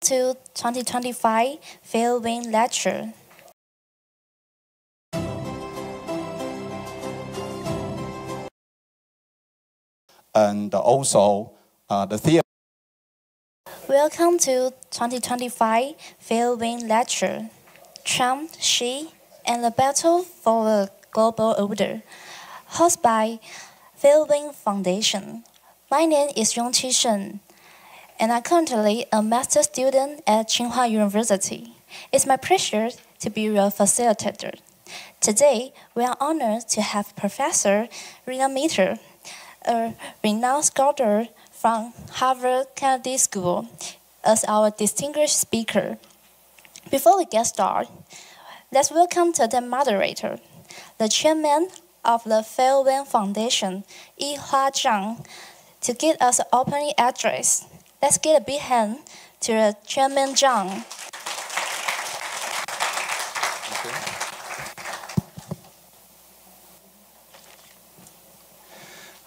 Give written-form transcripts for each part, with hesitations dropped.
to 2025 Fairwind Lecture. And also the theater. Welcome to 2025 Fairwind Lecture. Trump, Xi, and the Battle for a Global Order, hosted by Fairwind Foundation. My name is Yongqi Shen, and I'm currently a master's student at Tsinghua University. It's my pleasure to be your facilitator. Today, we are honored to have Professor Rana Mitter, a renowned scholar from Harvard Kennedy School, as our distinguished speaker. Before we get started, let's welcome the moderator, the chairman of the Fairwind Foundation, Yihua Zhang, to give us an opening address. Let's give a big hand to the Chairman Zhang.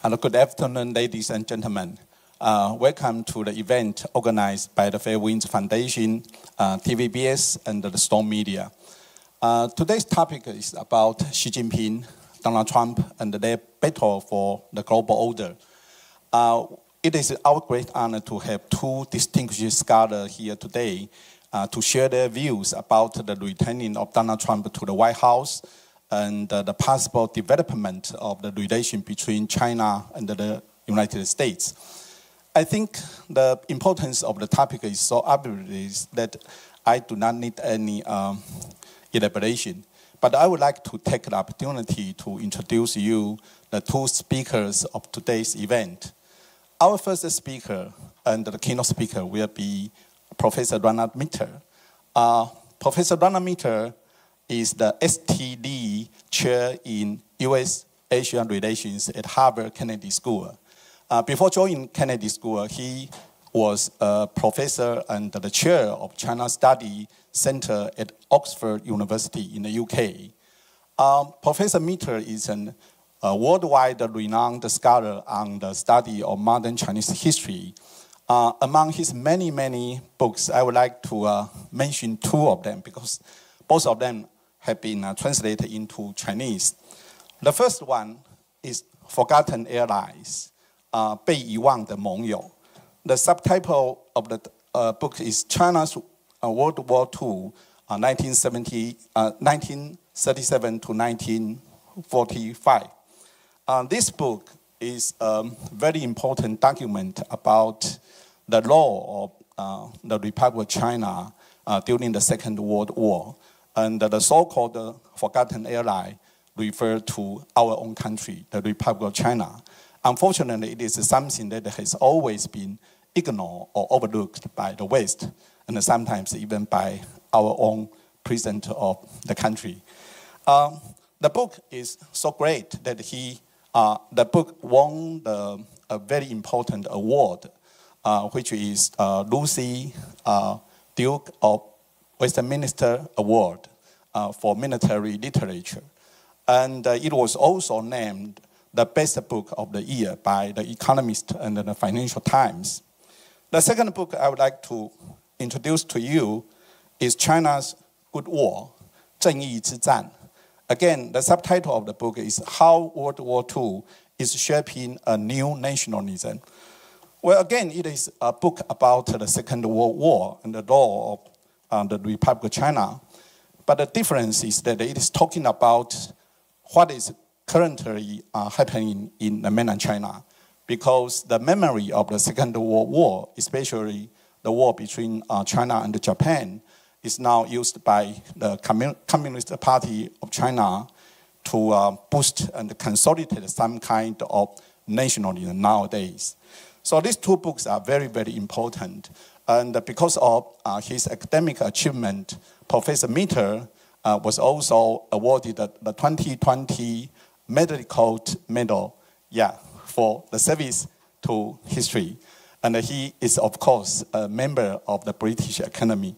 Hello, good afternoon, ladies and gentlemen. Welcome to the event organized by the Fairwind Foundation, TVBS, and the Storm Media. Today's topic is about Xi Jinping, Donald Trump, and their battle for the global order. It is our great honor to have two distinguished scholars here today to share their views about the returning of Donald Trump to the White House and the possible development of the relation between China and the United States. I think the importance of the topic is so obvious that I do not need any elaboration. But I would like to take the opportunity to introduce you the two speakers of today's event. Our first speaker and the keynote speaker will be Professor Rana Mitter. Professor Rana Mitter is the STD chair in U.S.-Asian relations at Harvard Kennedy School. Before joining Kennedy School, he was a professor and the chair of China Study Center at Oxford University in the UK. Professor Mitter is a worldwide renowned scholar on the study of modern Chinese history. Among his many, many books, I would like to mention two of them because both of them have been translated into Chinese. The first one is Forgotten Allies, 被遗忘的盟友. The subtitle of the book is China's World War II, 1937 to 1945. This book is a very important document about the role of the Republic of China during the Second World War. And the so-called Forgotten Ally refer to our own country, the Republic of China. Unfortunately, it is something that has always been ignored or overlooked by the West, and sometimes even by our own president of the country. The book is so great that the book won a very important award, which is Lucy Duke of Westminster Award for military literature. And it was also named the best book of the year by The Economist and the Financial Times. The second book I would like to introduce to you is China's Good War, 正义之战. Again, the subtitle of the book is How World War II is Shaping a New Nationalism. Well, again, it is a book about the Second World War and the role of the Republic of China. But the difference is that it is talking about what is currently happening in the mainland China, because the memory of the Second World War, especially the war between China and Japan, is now used by the Communist Party of China to boost and consolidate some kind of nationalism nowadays. So these two books are very, very important. And because of his academic achievement, Professor Mitter was also awarded the 2020 Medical Medal for the service to history. And he is, of course, a member of the British Academy.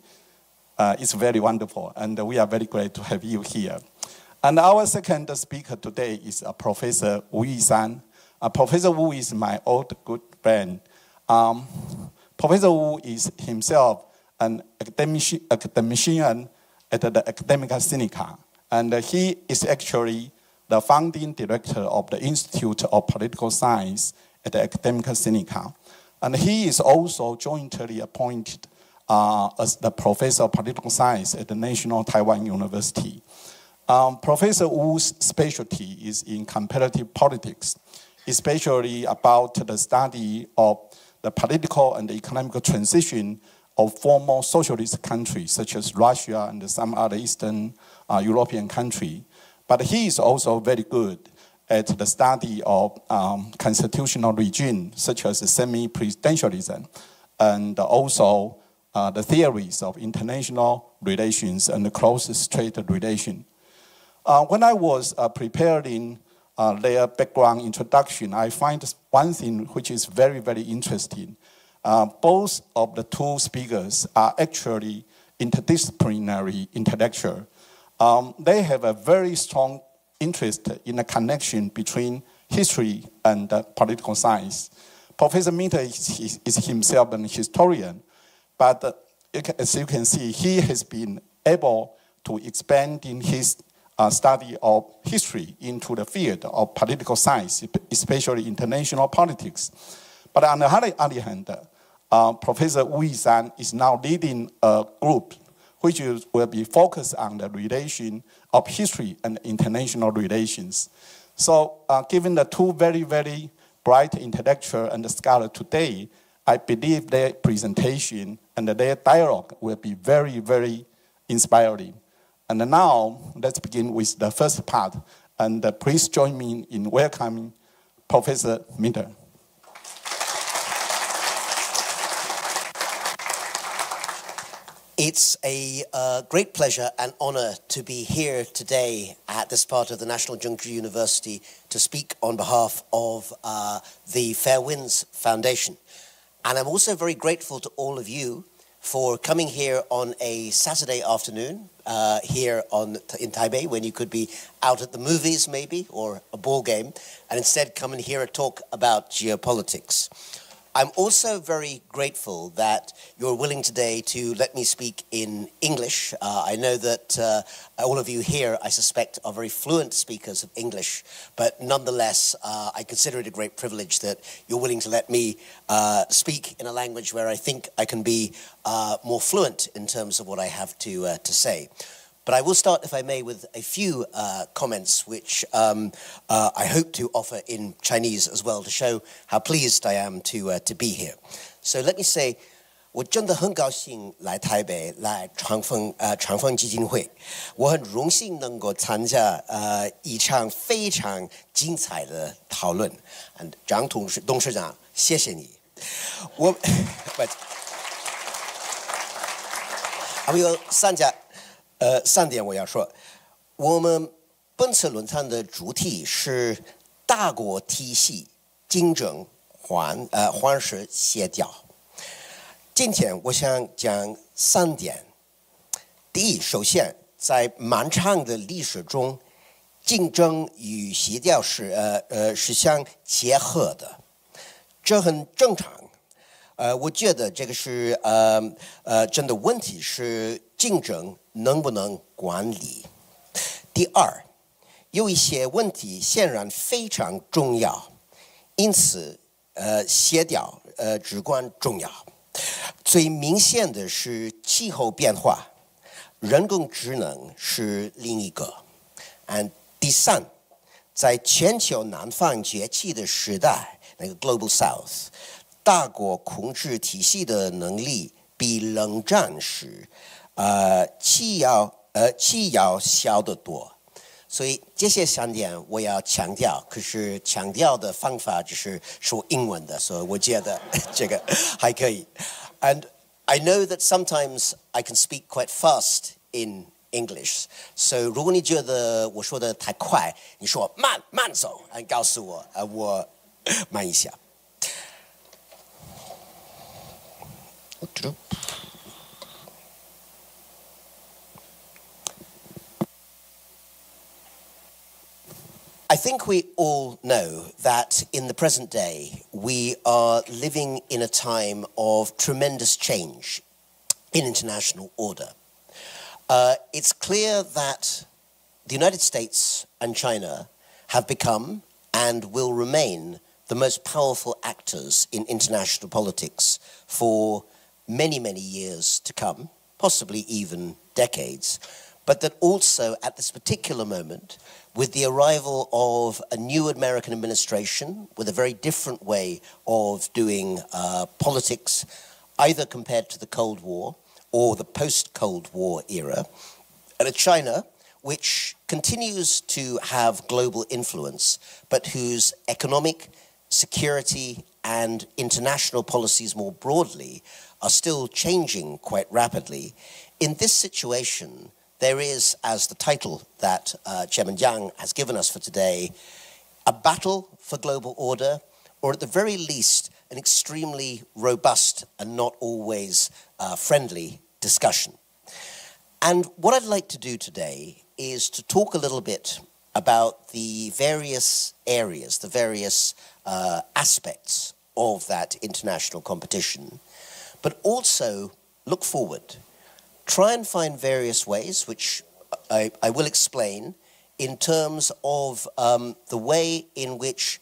It's very wonderful, and we are very glad to have you here. And our second speaker today is Professor Wu Yisan. Professor Wu is my old good friend. Professor Wu is himself an academician at the Academica Sinica. And he is actually the founding director of the Institute of Political Science at the Academica Sinica. And he is also jointly appointed as the professor of political science at the National Taiwan University. Professor Wu's specialty is in comparative politics, especially about the study of the political and economic transition of former socialist countries such as Russia and some other Eastern European countries. But he is also very good at the study of constitutional regime such as semi-presidentialism and also the theories of international relations and the close trade relation. When I was preparing their background introduction, I find one thing which is very, very interesting. Both of the two speakers are actually interdisciplinary intellectuals. They have a very strong interest in the connection between history and political science. Professor Mitter is himself an historian, but as you can see, he has been able to expand in his study of history into the field of political science, especially international politics. But on the other hand, Professor Wu Yusan is now leading a group which will be focused on the relation of history and international relations. So given the two very, very bright intellectuals and scholars today, I believe their presentation and their dialogue will be very, very inspiring. And now, let's begin with the first part. And please join me in welcoming Professor Mitter. It's a great pleasure and honor to be here today at this part of the National Zhengzhi University to speak on behalf of the Fair Winds Foundation. And I'm also very grateful to all of you for coming here on a Saturday afternoon here in Taipei, when you could be out at the movies maybe, or a ball game, and instead come and hear a talk about geopolitics. I'm also very grateful that you're willing today to let me speak in English. I know that all of you here, I suspect, are very fluent speakers of English, but nonetheless, I consider it a great privilege that you're willing to let me speak in a language where I think I can be more fluent in terms of what I have to say. But I will start, if I may, with a few comments which I hope to offer in Chinese as well to show how pleased I am to be here. So let me say, 我真的很高兴来台北来长风基金会，我很荣幸能够参加一场非常精彩的讨论。张董事长，谢谢你。我有3点我要说，我们本次论坛的主题是大国体系竞争环视协调。今天我想讲3点。第一，首先，在漫长的历史中，竞争与协调是相结合的，这很正常。我觉得这个是真的问题是竞争能不能管理。第二，有一些问题显然非常重要，因此协调至关重要。最明显的是气候变化，人工智能是另一个。第三，在全球南方崛起的时代，那个 Global South， 大国控制体系的能力比冷战时气要小得多。所以这些3点我要强调，可是强调的方法只是说英文的，所以我觉得这个还可以。And I know that sometimes I can speak quite fast in English. So 如果你觉得我说的太快，你说慢走，告诉我，我慢一下。I think we all know that in the present day, we are living in a time of tremendous change. in international order. It's clear that the United States and China have become and will remain the most powerful actors in international politics for many, many years to come, possibly even decades, but that also at this particular moment, with the arrival of a new American administration with a very different way of doing politics, either compared to the Cold War or the post-Cold War era, and a China which continues to have global influence, but whose economic, security, and international policies more broadly are still changing quite rapidly. In this situation, there is, as the title that Chairman Jiang has given us for today, a battle for global order, or at the very least, an extremely robust and not always friendly discussion. And what I'd like to do today is to talk a little bit about the various areas, the various aspects of that international competition, but also look forward. Try and find various ways, which I will explain, in terms of the way in which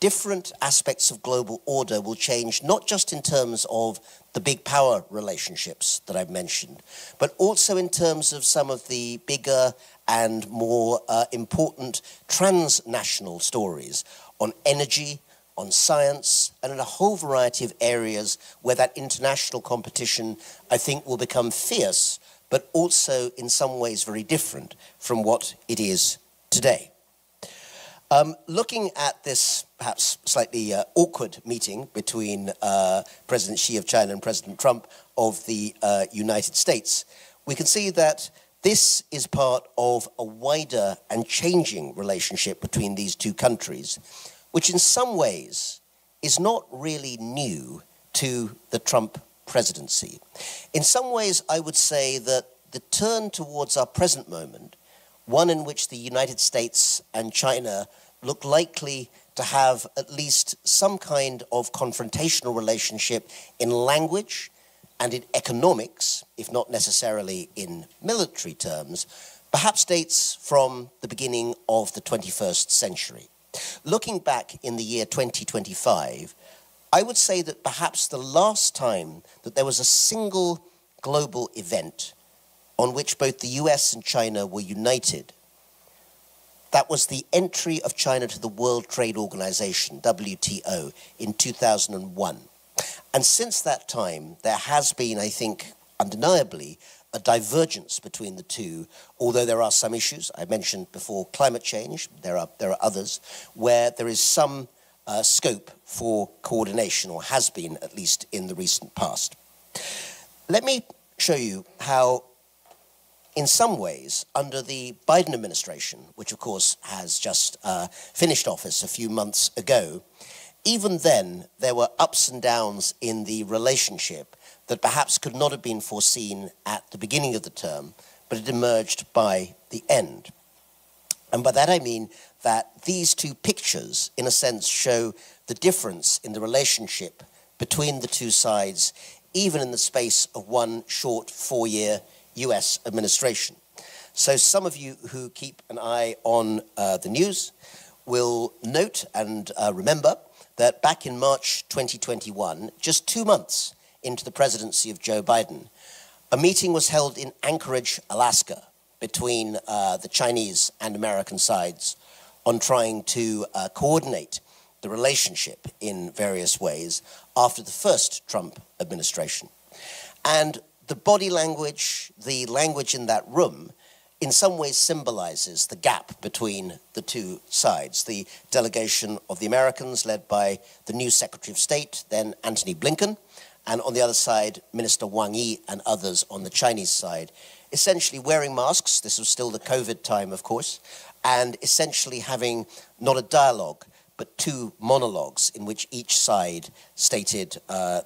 different aspects of global order will change, not just in terms of the big power relationships that I've mentioned, but also in terms of some of the bigger and more important transnational stories on energy, on science, and in a whole variety of areas where that international competition, I think, will become fierce, but also in some ways very different from what it is today. Looking at this perhaps slightly awkward meeting between President Xi of China and President Trump of the United States, we can see that this is part of a wider and changing relationship between these two countries, which in some ways is not really new to the Trump presidency. In some ways, I would say that the turn towards our present moment, one in which the United States and China look likely to have at least some kind of confrontational relationship in language and in economics, if not necessarily in military terms, perhaps dates from the beginning of the 21st century. Looking back in the year 2025, I would say that perhaps the last time that there was a single global event on which both the US and China were united, that was the entry of China to the World Trade Organization, WTO, in 2001. And since that time, there has been, I think, undeniably, a divergence between the two, although there are some issues. I mentioned before climate change. There are others where there is some scope for coordination, or has been, at least in the recent past. Let me show you how, in some ways, under the Biden administration, which of course has just finished office a few months ago, even then there were ups and downs in the relationship that perhaps could not have been foreseen at the beginning of the term, but it emerged by the end. And by that I mean that these two pictures, in a sense, show the difference in the relationship between the two sides, even in the space of one short 4-year US administration. So some of you who keep an eye on the news will note and remember that back in March 2021, just 2 months into the presidency of Joe Biden, a meeting was held in Anchorage, Alaska, between the Chinese and American sides on trying to coordinate the relationship in various ways after the first Trump administration. And the body language, the language in that room, in some ways symbolizes the gap between the two sides. The delegation of the Americans, led by the new Secretary of State, then Antony Blinken, and on the other side, Minister Wang Yi and others on the Chinese side, essentially wearing masks. This was still the COVID time, of course, and essentially having not a dialogue, but two monologues in which each side stated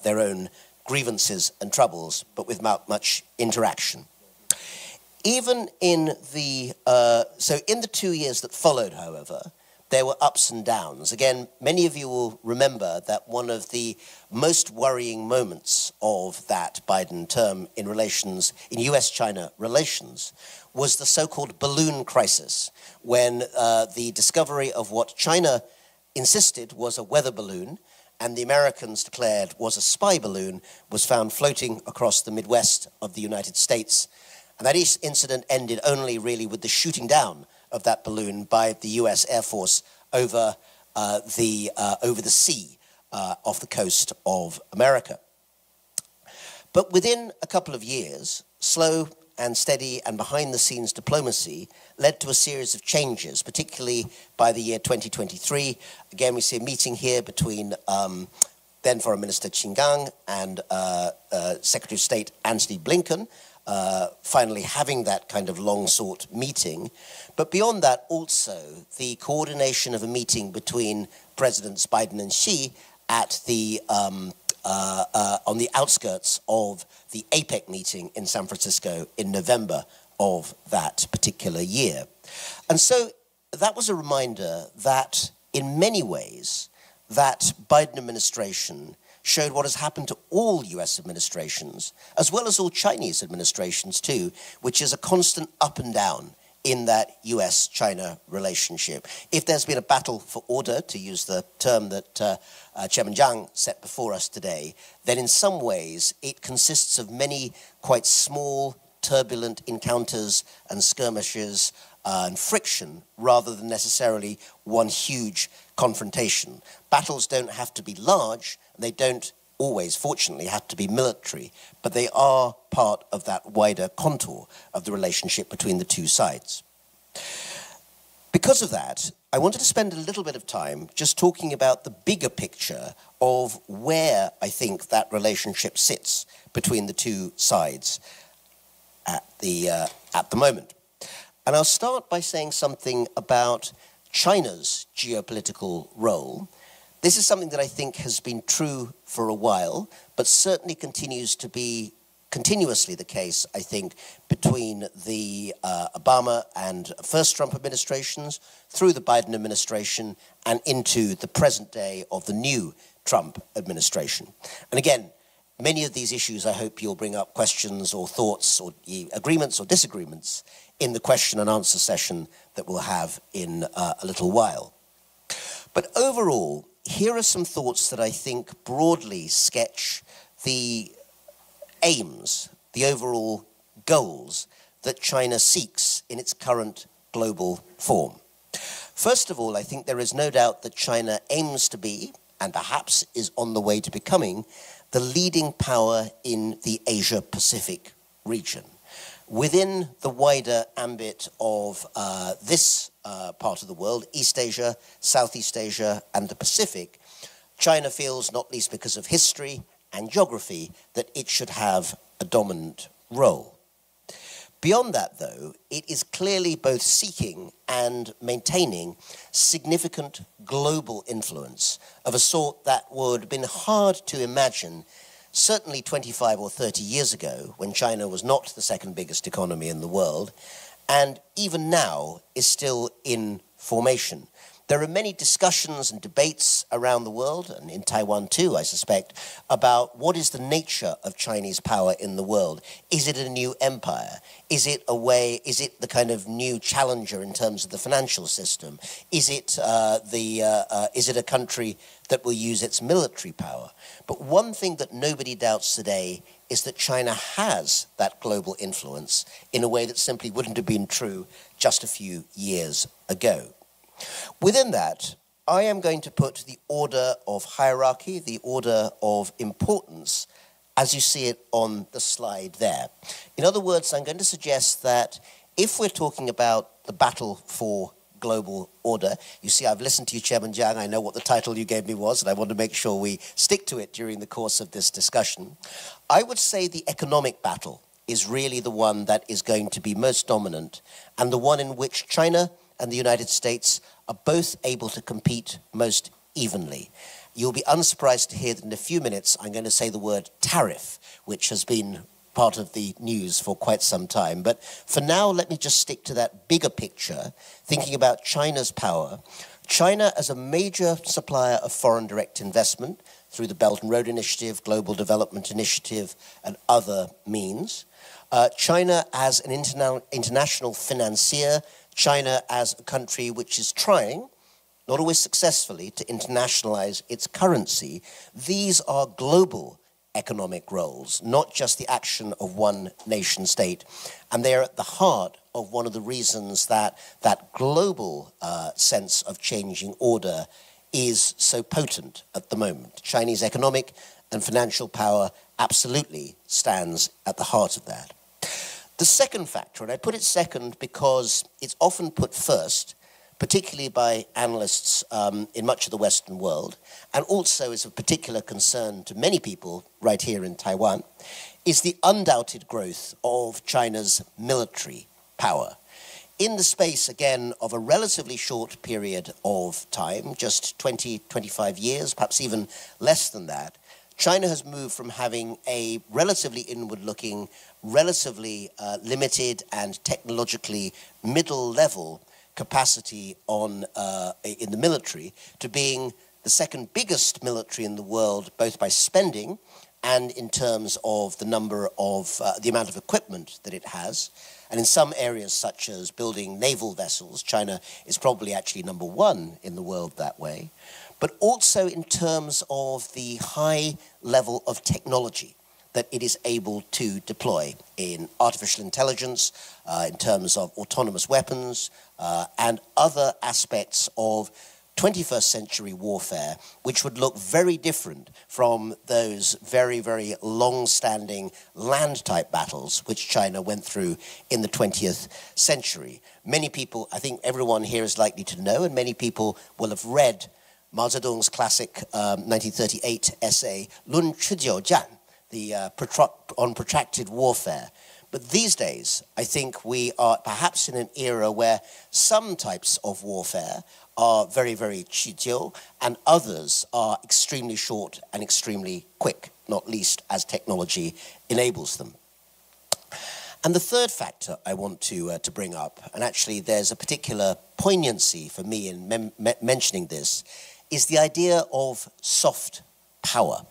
their own grievances and troubles, but without much interaction. Even in the, so in the 2 years that followed, however, there were ups and downs. Again, many of you will remember that one of the most worrying moments of that Biden term in US-China relations was the so-called balloon crisis, when the discovery of what China insisted was a weather balloon and the Americans declared was a spy balloon was found floating across the Midwest of the United States. And that incident ended only really with the shooting down of that balloon by the US Air Force over the sea off the coast of America. But within a couple of years, slow and steady and behind-the-scenes diplomacy led to a series of changes, particularly by the year 2023. Again, we see a meeting here between then Foreign Minister Qin Gang and Secretary of State Antony Blinken, finally having that kind of long-sought meeting. But beyond that, also the coordination of a meeting between Presidents Biden and Xi at the on the outskirts of the APEC meeting in San Francisco in November of that particular year. And so that was a reminder that in many ways that Biden administration showed what has happened to all US administrations, as well as all Chinese administrations too, which is a constant up and down in that US-China relationship. If there's been a battle for order, to use the term that Chairman Zhang set before us today, then in some ways it consists of many quite small, turbulent encounters and skirmishes and friction, rather than necessarily one huge confrontation. Battles don't have to be large, and they don't always, fortunately, have to be military, but they are part of that wider contour of the relationship between the two sides. Because of that, I wanted to spend a little bit of time just talking about the bigger picture of where I think that relationship sits between the two sides at the moment. And I'll start by saying something about China's geopolitical role. This is something that I think has been true for a while, but certainly continues to be continuously the case, I think, between the Obama and first Trump administrations, through the Biden administration, and into the present day of the new Trump administration. And again, many of these issues, I hope you'll bring up questions or thoughts or agreements or disagreements in the question and answer session that we'll have in a little while. But overall, here are some thoughts that I think broadly sketch the aims, the overall goals that China seeks in its current global form. First of all, I think there is no doubt that China aims to be, and perhaps is on the way to becoming, the leading power in the Asia-Pacific region. Within the wider ambit of this part of the world, East Asia, Southeast Asia, and the Pacific, China feels, not least because of history and geography, that it should have a dominant role. Beyond that, though, it is clearly both seeking and maintaining significant global influence of a sort that would have been hard to imagine certainly 25 or 30 years ago, when China was not the second biggest economy in the world, and even now is still in formation. There are many discussions and debates around the world, and in Taiwan too, I suspect, about what is the nature of Chinese power in the world. Is it a new empire? Is it the kind of new challenger in terms of the financial system? Is it a country that will use its military power? But one thing that nobody doubts today is that China has that global influence in a way that simply wouldn't have been true just a few years ago. Within that, I am going to put the order of hierarchy, the order of importance, as you see it on the slide there. In other words, I'm going to suggest that if we're talking about the battle for global order, you see I've listened to you, Chairman Zhang, I know what the title you gave me was, and I want to make sure we stick to it during the course of this discussion. I would say the economic battle is really the one that is going to be most dominant, and the one in which China and the United States are both able to compete most evenly. You'll be unsurprised to hear that in a few minutes I'm going to say the word tariff, which has been part of the news for quite some time. But for now, let me just stick to that bigger picture, thinking about China's power. China, as a major supplier of foreign direct investment through the Belt and Road Initiative, Global Development Initiative, and other means. China as an international financier, China as a country which is trying, not always successfully, to internationalize its currency. These are global economic roles, not just the action of one nation state. And they're at the heart of one of the reasons that that global sense of changing order is so potent at the moment. Chinese economic and financial power absolutely stands at the heart of that. The second factor, and I put it second because it's often put first, particularly by analysts in much of the Western world, and also is of particular concern to many people right here in Taiwan, is the undoubted growth of China's military power. In the space, again, of a relatively short period of time, just 20, 25 years, perhaps even less than that, China has moved from having a relatively inward-looking, relatively limited and technologically middle-level capacity in the military to being the second biggest military in the world, both by spending and in terms of the number of the amount of equipment that it has. And in some areas, such as building naval vessels, China is probably actually number one in the world that way. But also in terms of the high level of technology that it is able to deploy in artificial intelligence, in terms of autonomous weapons, and other aspects of 21st century warfare, which would look very different from those very, very long-standing land-type battles which China went through in the 20th century. Many people, I think everyone here is likely to know, and many people will have read Mao Zedong's classic 1938 essay, 论持久战, on protracted warfare. But these days, I think we are perhaps in an era where some types of warfare are very, very 持久, and others are extremely short and extremely quick, not least as technology enables them. And the third factor I want to bring up, and actually there's a particular poignancy for me in mentioning this, is the idea of soft power.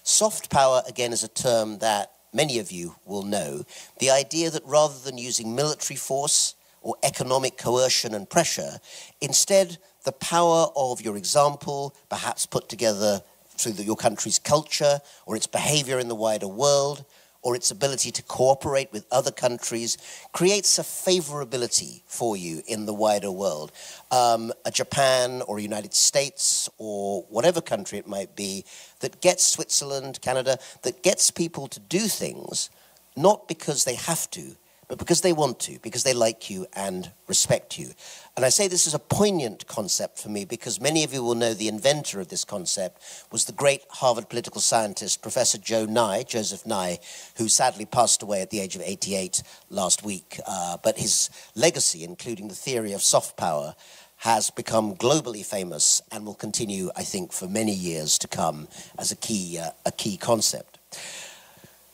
Soft power, again, is a term that many of you will know. The idea that rather than using military force or economic coercion and pressure, instead the power of your example, perhaps put together through your country's culture or its behavior in the wider world, or its ability to cooperate with other countries, creates a favorability for you in the wider world. A Japan or a United States or whatever country it might be that gets Switzerland, Canada, that gets people to do things not because they have to, but because they want to, because they like you and respect you. And I say this is a poignant concept for me because many of you will know the inventor of this concept was the great Harvard political scientist, Professor Joseph Nye, who sadly passed away at the age of 88 last week. But his legacy, including the theory of soft power, has become globally famous and will continue, I think, for many years to come as a key concept.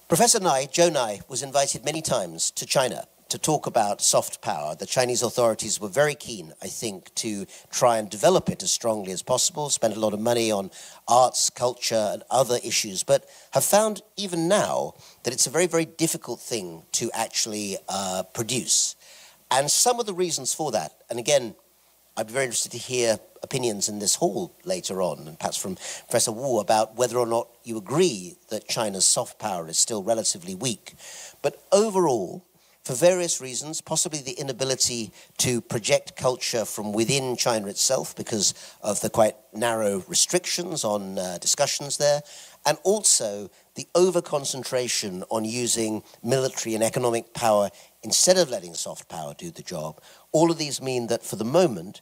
Professor Nye, Joe Nye, was invited many times to China to talk about soft power. The Chinese authorities were very keen, I think, to try and develop it as strongly as possible, spent a lot of money on arts, culture, and other issues, but have found even now that it's a very, very difficult thing to actually produce. And some of the reasons for that, and again, I'd be very interested to hear opinions in this hall later on, and perhaps from Professor Wu, about whether or not you agree that China's soft power is still relatively weak. But overall, for various reasons, possibly the inability to project culture from within China itself because of the quite narrow restrictions on discussions there, and also the over-concentration on using military and economic power instead of letting soft power do the job. All of these mean that for the moment,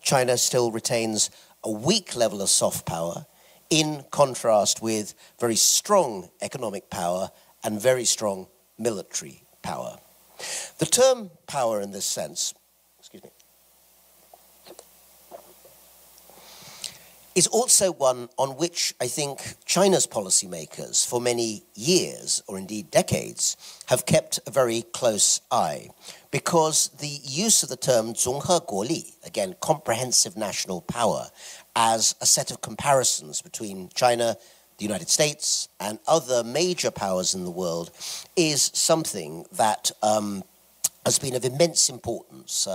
China still retains a weak level of soft power in contrast with very strong economic power and very strong military power. The term power in this sense, is also one on which I think China's policymakers for many years, or indeed decades, have kept a very close eye, because the use of the term 综合国力, again, comprehensive national power, as a set of comparisons between China, the United States, and other major powers in the world is something that has been of immense importance,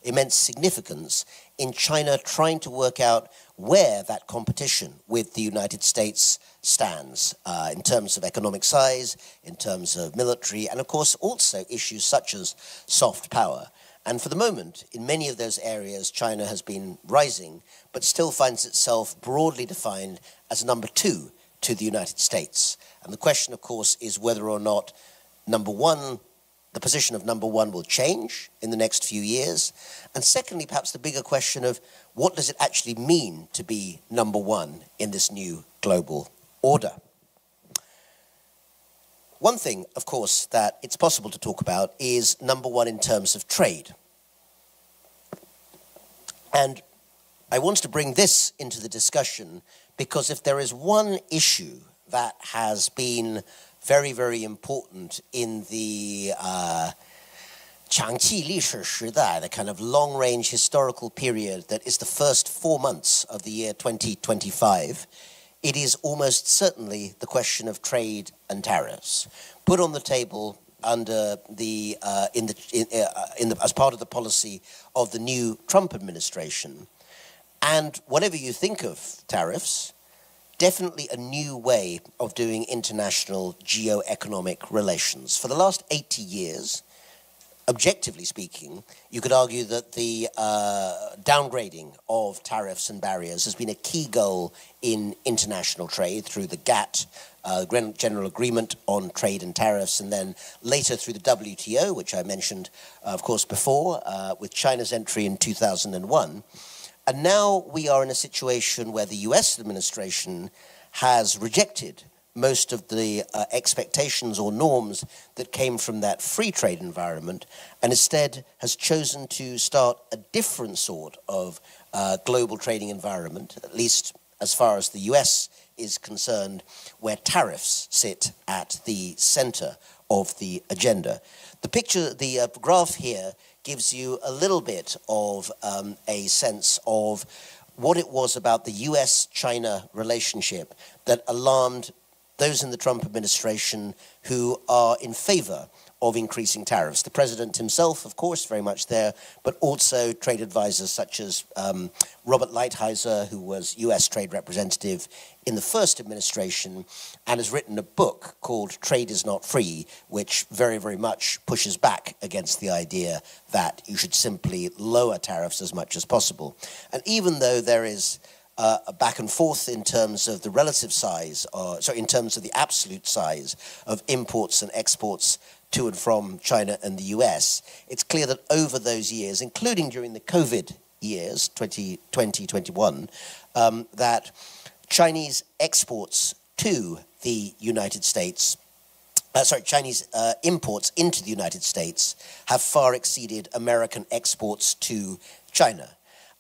immense significance in China trying to work out where that competition with the United States stands in terms of economic size, in terms of military, and of course also issues such as soft power. And for the moment, in many of those areas, China has been rising, but still finds itself broadly defined as number 2 to the United States. And the question, of course, is whether or not the position of number 1 will change in the next few years. And secondly, perhaps the bigger question of what does it actually mean to be number 1 in this new global order? One thing, of course, that it's possible to talk about is number 1 in terms of trade. And I want to bring this into the discussion because if there is one issue that has been very, very important in the 长期历史时代, the kind of long-range historical period that is the first 4 months of the year 2025, it is almost certainly the question of trade and tariffs, put on the table under the as part of the policy of the new Trump administration. And whatever you think of tariffs, definitely a new way of doing international geo-economic relations. For the last 80 years, objectively speaking, you could argue that the downgrading of tariffs and barriers has been a key goal in international trade through the GATT, General Agreement on Trade and Tariffs, and then later through the WTO, which I mentioned, of course, before, with China's entry in 2001. And now we are in a situation where the US administration has rejected most of the expectations or norms that came from that free trade environment and instead has chosen to start a different sort of global trading environment, at least as far as the US is concerned, where tariffs sit at the center of the agenda. The graph here gives you a little bit of a sense of what it was about the US-China relationship that alarmed those in the Trump administration who are in favor of increasing tariffs. The president himself, of course, very much there, but also trade advisors such as Robert Lighthizer, who was US trade representative in the first administration and has written a book called Trade is Not Free, which very, very much pushes back against the idea that you should simply lower tariffs as much as possible. And even though there is a back and forth in terms of the relative size, in terms of the absolute size of imports and exports to and from China and the US, it's clear that over those years, including during the COVID years, 2020, 21, that Chinese exports to the United States, Chinese imports into the United States have far exceeded American exports to China.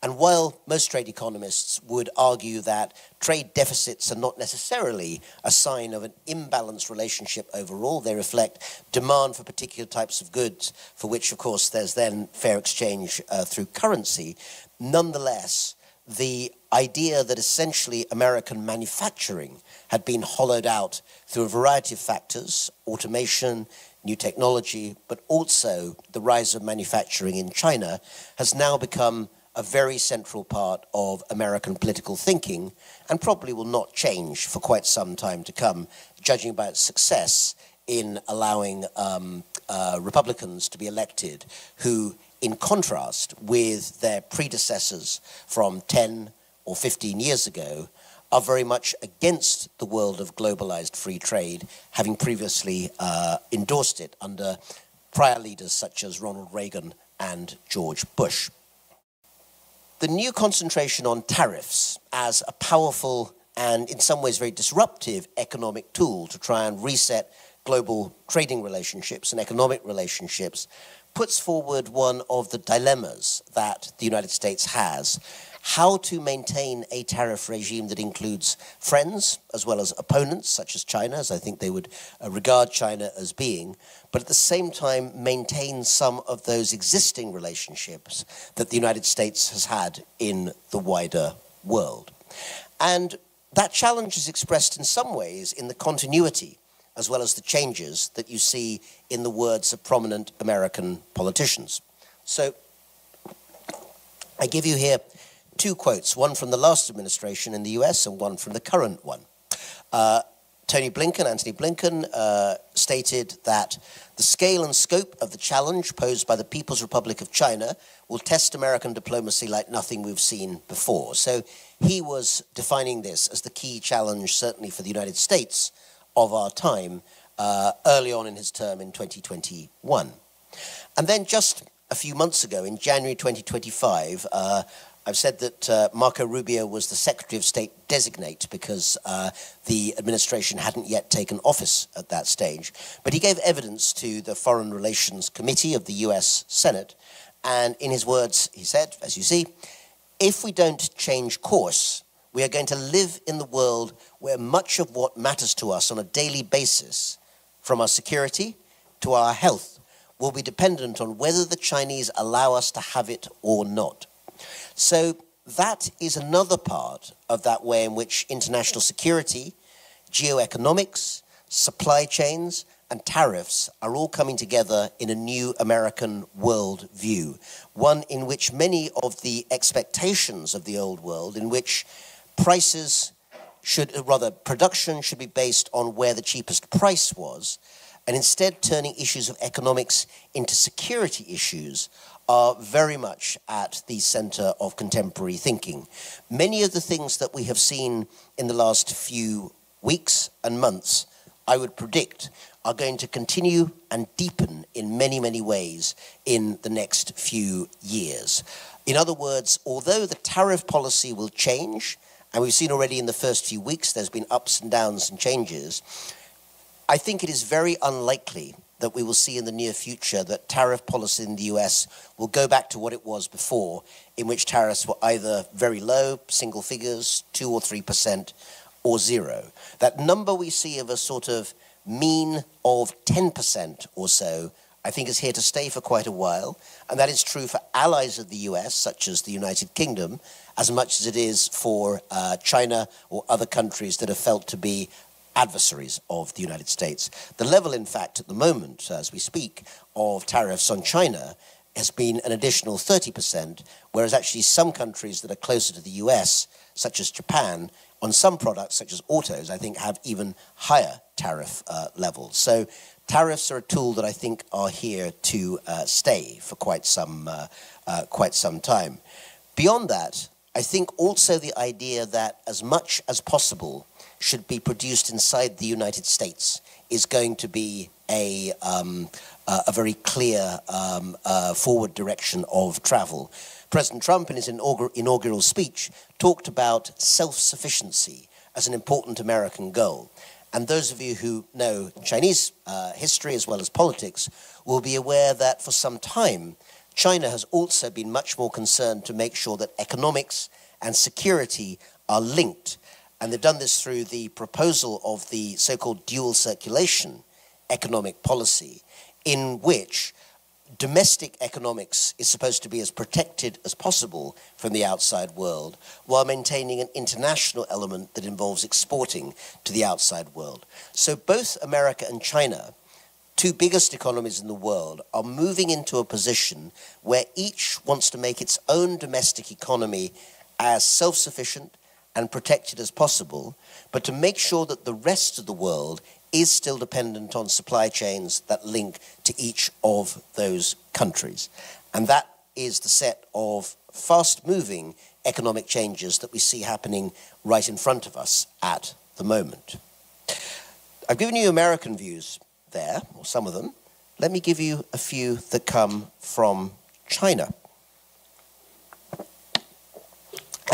And while most trade economists would argue that trade deficits are not necessarily a sign of an imbalanced relationship overall, they reflect demand for particular types of goods, for which, of course, there's then fair exchange through currency. Nonetheless, the idea that essentially American manufacturing had been hollowed out through a variety of factors, automation, new technology, but also the rise of manufacturing in China, has now become a very central part of American political thinking and probably will not change for quite some time to come, judging by its success in allowing Republicans to be elected who, in contrast with their predecessors from 10 or 15 years ago, are very much against the world of globalized free trade, having previously endorsed it under prior leaders such as Ronald Reagan and George Bush. The new concentration on tariffs as a powerful and in some ways very disruptive economic tool to try and reset global trading relationships and economic relationships puts forward one of the dilemmas that the United States has how to maintain a tariff regime that includes friends as well as opponents, such as China, as I think they would regard China as being, but at the same time maintain some of those existing relationships that the United States has had in the wider world. And that challenge is expressed in some ways in the continuity as well as the changes that you see in the words of prominent American politicians. So I give you here two quotes, one from the last administration in the US and one from the current one. Antony Blinken, stated that the scale and scope of the challenge posed by the People's Republic of China will test American diplomacy like nothing we've seen before. So he was defining this as the key challenge, certainly for the United States, of our time early on in his term in 2021. And then just a few months ago, in January 2025, I've said that Marco Rubio was the Secretary of State designate because the administration hadn't yet taken office at that stage. But he gave evidence to the Foreign Relations Committee of the US Senate. And in his words, he said, as you see, if we don't change course, we are going to live in the world where much of what matters to us on a daily basis, from our security to our health, will be dependent on whether the Chinese allow us to have it or not. So that is another part of that way in which international security, geoeconomics, supply chains, and tariffs are all coming together in a new American world view, one in which many of the expectations of the old world, in which prices should, rather, production should be based on where the cheapest price was, and instead turning issues of economics into security issues, are very much at the center of contemporary thinking. Many of the things that we have seen in the last few weeks and months, I would predict, are going to continue and deepen in many, many ways in the next few years. In other words, although the tariff policy will change, and we've seen already in the first few weeks there's been ups and downs and changes, I think it is very unlikely that we will see in the near future that tariff policy in the US will go back to what it was before, in which tariffs were either very low, single figures, 2 or 3%, or 0. That number we see of a sort of mean of 10% or so, I think is here to stay for quite a while, and that is true for allies of the US, such as the United Kingdom, as much as it is for China or other countries that are felt to be adversaries of the United States. The level, in fact, at the moment, as we speak, of tariffs on China has been an additional 30%, whereas actually some countries that are closer to the US, such as Japan, on some products, such as autos, I think have even higher tariff levels. So tariffs are a tool that I think are here to stay for quite some time. Beyond that, I think also the idea that as much as possible should be produced inside the United States is going to be a very clear forward direction of travel. President Trump, in his inaugural speech, talked about self-sufficiency as an important American goal. And those of you who know Chinese history as well as politics will be aware that for some time, China has also been much more concerned to make sure that economics and security are linked. And they've done this through the proposal of the so-called dual circulation economic policy, in which domestic economics is supposed to be as protected as possible from the outside world, while maintaining an international element that involves exporting to the outside world. So both America and China, two biggest economies in the world, are moving into a position where each wants to make its own domestic economy as self-sufficient and protected as possible, but to make sure that the rest of the world is still dependent on supply chains that link to each of those countries. And that is the set of fast-moving economic changes that we see happening right in front of us at the moment. I've given you American views there, or some of them. Let me give you a few that come from China.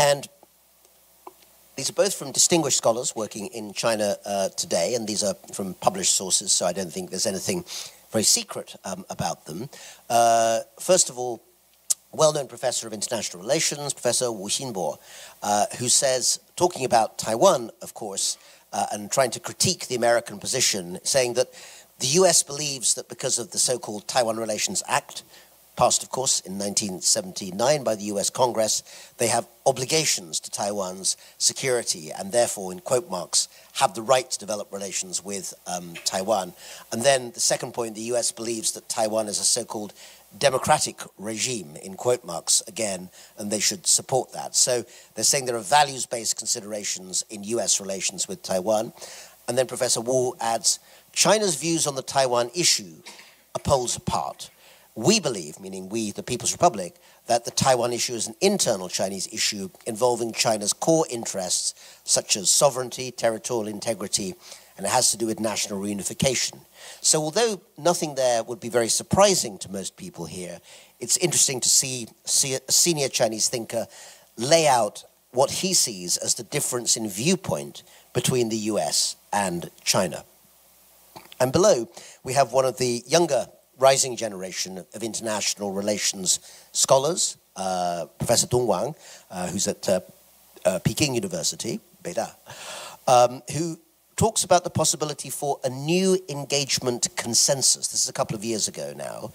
And these are both from distinguished scholars working in China today, and these are from published sources, so I don't think there's anything very secret about them. First of all, well-known professor of international relations, Professor Wu Xinbo, who says, talking about Taiwan, of course, and trying to critique the American position, saying that the US believes that because of the so-called Taiwan Relations Act, passed, of course, in 1979 by the US Congress, they have obligations to Taiwan's security and therefore, in quote marks, have the right to develop relations with Taiwan. And then the second point, the US believes that Taiwan is a so-called democratic regime, in quote marks again, and they should support that. So they're saying there are values-based considerations in US relations with Taiwan. And then Professor Wu adds, China's views on the Taiwan issue are poles apart. We believe, meaning we, the People's Republic, that the Taiwan issue is an internal Chinese issue involving China's core interests, such as sovereignty, territorial integrity, and it has to do with national reunification. So although nothing there would be very surprising to most people here, it's interesting to see a senior Chinese thinker lay out what he sees as the difference in viewpoint between the US and China. And below, we have one of the younger rising generation of international relations scholars, Professor Dong Wang, who's at Peking University, Beida, who talks about the possibility for a new engagement consensus. This is a couple of years ago now.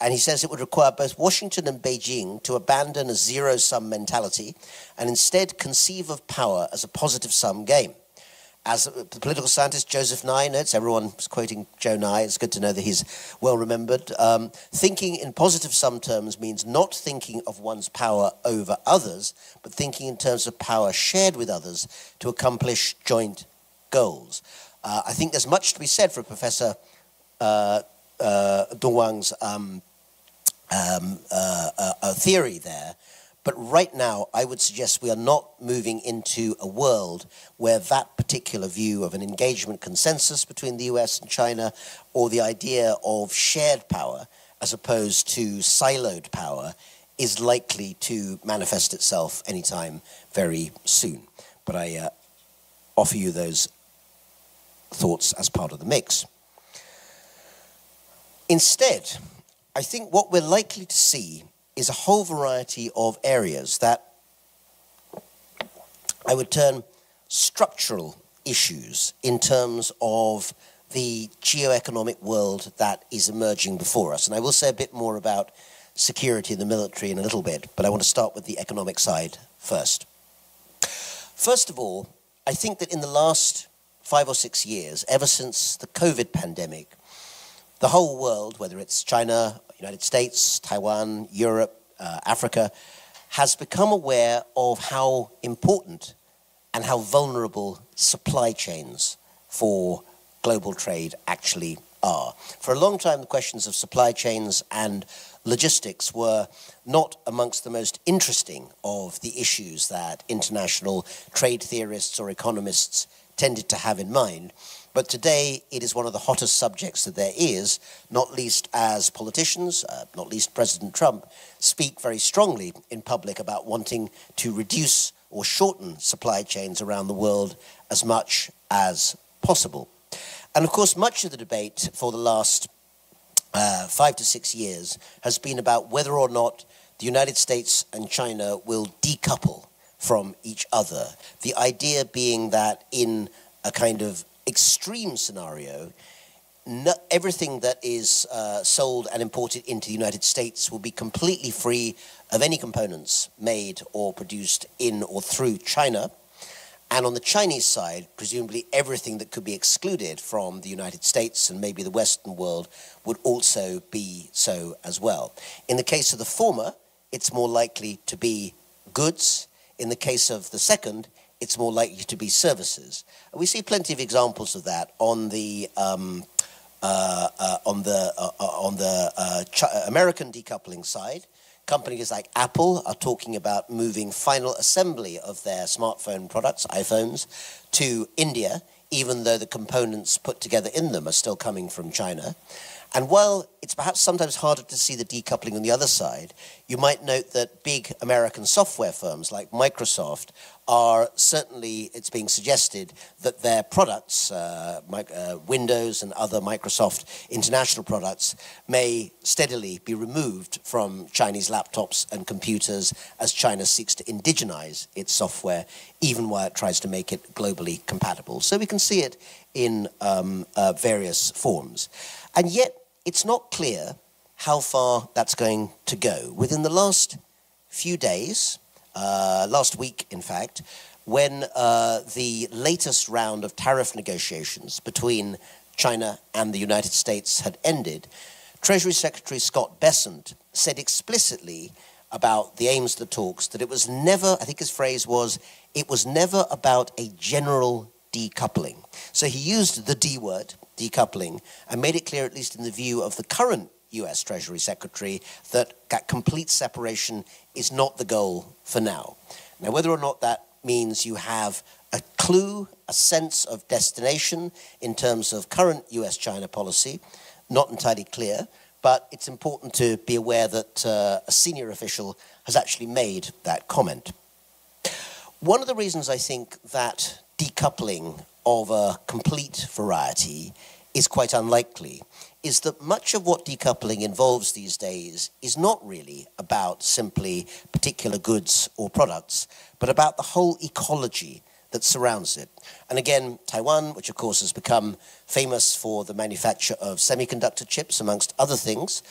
And he says it would require both Washington and Beijing to abandon a zero-sum mentality and instead conceive of power as a positive-sum game. As the political scientist Joseph Nye notes, everyone was quoting Joe Nye, it's good to know that he's well remembered, thinking in positive sum terms means not thinking of one's power over others, but thinking in terms of power shared with others to accomplish joint goals. I think there's much to be said for Professor Dong Wang's theory there. But right now, I would suggest we are not moving into a world where that particular view of an engagement consensus between the US and China, or the idea of shared power as opposed to siloed power, is likely to manifest itself anytime very soon. But I offer you those thoughts as part of the mix. Instead, I think what we're likely to see is a whole variety of areas that I would term structural issues in terms of the geoeconomic world that is emerging before us. And I will say a bit more about security in the military in a little bit, but I want to start with the economic side first. First of all, I think that in the last 5 or 6 years, ever since the COVID pandemic, the whole world, whether it's China, United States, Taiwan, Europe, Africa, has become aware of how important and how vulnerable supply chains for global trade actually are. For a long time, the questions of supply chains and logistics were not amongst the most interesting of the issues that international trade theorists or economists tended to have in mind. But today, it is one of the hottest subjects that there is, not least as politicians, not least President Trump, speak very strongly in public about wanting to reduce or shorten supply chains around the world as much as possible. And of course, much of the debate for the last 5 to 6 years has been about whether or not the United States and China will decouple from each other. The idea being that in a kind of extreme scenario, everything that is sold and imported into the United States will be completely free of any components made or produced in or through China. And on the Chinese side, presumably everything that could be excluded from the United States and maybe the Western world would also be so as well. In the case of the former, it's more likely to be goods. In the case of the second, it's more likely to be services. And we see plenty of examples of that on the American decoupling side. Companies like Apple are talking about moving final assembly of their smartphone products, iPhones, to India, even though the components put together in them are still coming from China. And while it's perhaps sometimes harder to see the decoupling on the other side, you might note that big American software firms like Microsoft are certainly, it's being suggested that their products, Windows and other Microsoft international products, may steadily be removed from Chinese laptops and computers as China seeks to indigenize its software, even while it tries to make it globally compatible. So we can see it in various forms. And yet, it's not clear how far that's going to go. Within the last few days, last week, in fact, when the latest round of tariff negotiations between China and the United States had ended, Treasury Secretary Scott Bessent said explicitly about the aims of the talks that it was never, I think his phrase was, it was never about a general decoupling. So he used the D word, decoupling, and made it clear, at least in the view of the current US Treasury Secretary, that complete separation is not the goal for now. Now, whether or not that means you have a clue, a sense of destination in terms of current US-China policy, not entirely clear, but it's important to be aware that a senior official has actually made that comment. One of the reasons I think that decoupling of a complete variety is quite unlikely is that much of what decoupling involves these days is not really about simply particular goods or products, but about the whole ecology that surrounds it. And again, Taiwan, which of course has become famous for the manufacture of semiconductor chips, amongst other things,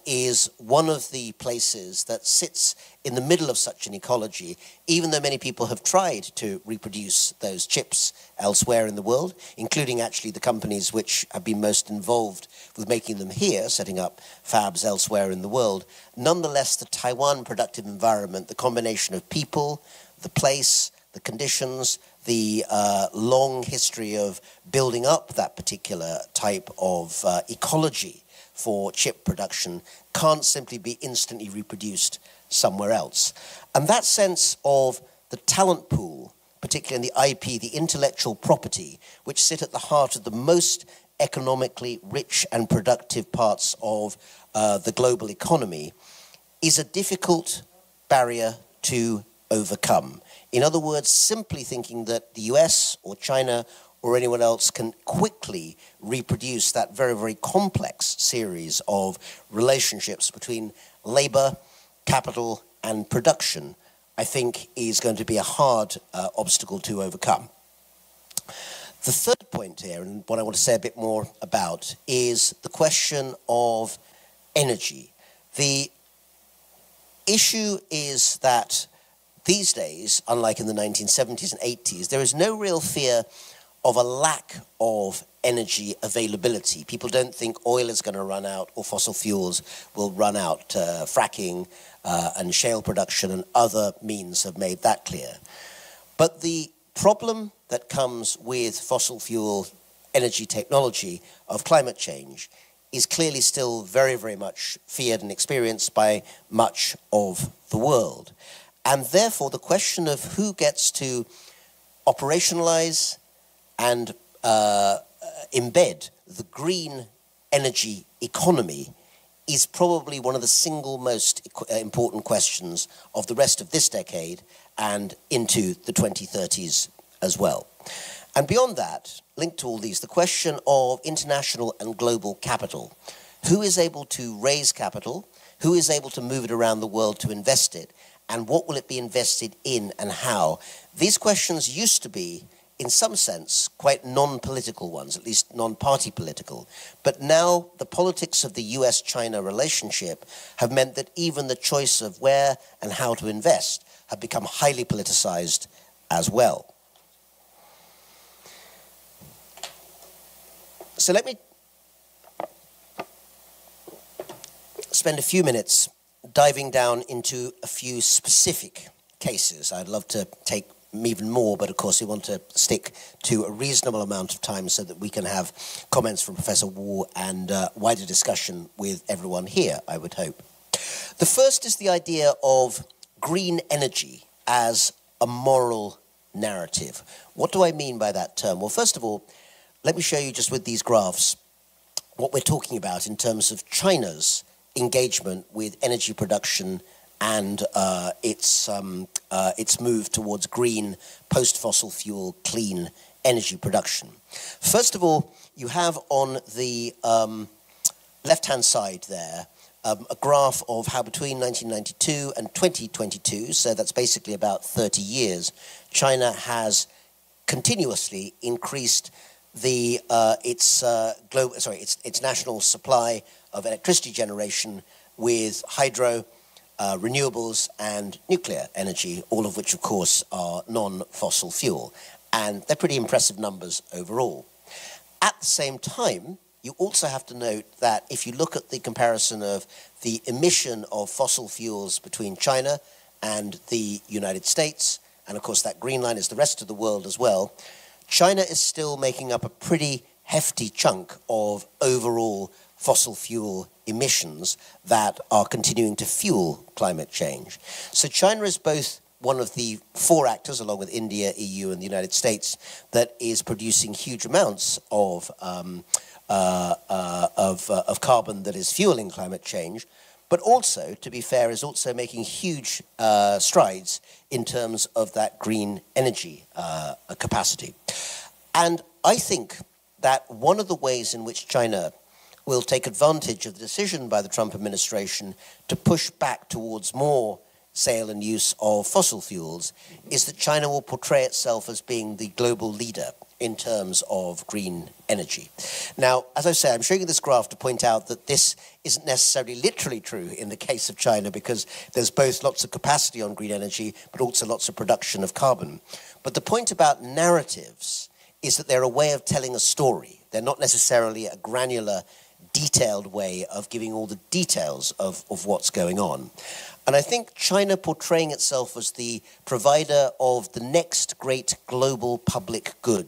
is one of the places that sits in the middle of such an ecology, even though many people have tried to reproduce those chips elsewhere in the world, including actually the companies which have been most involved with making them here, setting up fabs elsewhere in the world. Nonetheless, the Taiwan productive environment, the combination of people, the place, the conditions, the long history of building up that particular type of ecology for chip production can't simply be instantly reproduced somewhere else. And that sense of the talent pool, particularly in the IP, the intellectual property, which sit at the heart of the most economically rich and productive parts of the global economy, is a difficult barrier to overcome. In other words, simply thinking that the US or China or anyone else can quickly reproduce that very, very complex series of relationships between labor, capital, and production, I think is going to be a hard obstacle to overcome. The third point here, and what I want to say a bit more about, is the question of energy. The issue is that these days, unlike in the 1970s and 80s, there is no real fear of a lack of energy availability. People don't think oil is going to run out or fossil fuels will run out. Fracking and shale production and other means have made that clear. But the problem that comes with fossil fuel energy technology of climate change is clearly still very, very much feared and experienced by much of the world. And therefore, the question of who gets to operationalize and embed the green energy economy is probably one of the single most important questions of the rest of this decade and into the 2030s as well. And beyond that, linked to all these, the question of international and global capital. Who is able to raise capital? Who is able to move it around the world to invest it? And what will it be invested in and how? These questions used to be, in some sense, quite non-political ones, at least non-party political. But now the politics of the US-China relationship have meant that even the choice of where and how to invest have become highly politicized as well. So let me spend a few minutes diving down into a few specific cases. I'd love to take even more, but of course we want to stick to a reasonable amount of time so that we can have comments from Professor Wu and wider discussion with everyone here, I would hope. The first is the idea of green energy as a moral narrative. What do I mean by that term? Well, first of all, let me show you just with these graphs what we're talking about in terms of China's engagement with energy production and its move towards green, post-fossil fuel, clean energy production. First of all, you have on the left-hand side there a graph of how between 1992 and 2022, so that's basically about 30 years, China has continuously increased its national supply of electricity generation with hydro, renewables, and nuclear energy, all of which, of course, are non-fossil fuel. And they're pretty impressive numbers overall. At the same time, you also have to note that if you look at the comparison of the emission of fossil fuels between China and the United States, and of course that green line is the rest of the world as well, China is still making up a pretty hefty chunk of overall fossil fuel emissions that are continuing to fuel climate change. So China is both one of the four actors, along with India, EU, and the United States, that is producing huge amounts of carbon that is fueling climate change, but also, to be fair, is also making huge strides in terms of that green energy capacity. And I think that one of the ways in which China will take advantage of the decision by the Trump administration to push back towards more sale and use of fossil fuels is that China will portray itself as being the global leader in terms of green energy. Now, as I say, I'm showing you this graph to point out that this isn't necessarily literally true in the case of China, because there's both lots of capacity on green energy, but also lots of production of carbon. But the point about narratives is that they're a way of telling a story. They're not necessarily a granular, detailed way of giving all the details of what's going on. And I think China portraying itself as the provider of the next great global public good.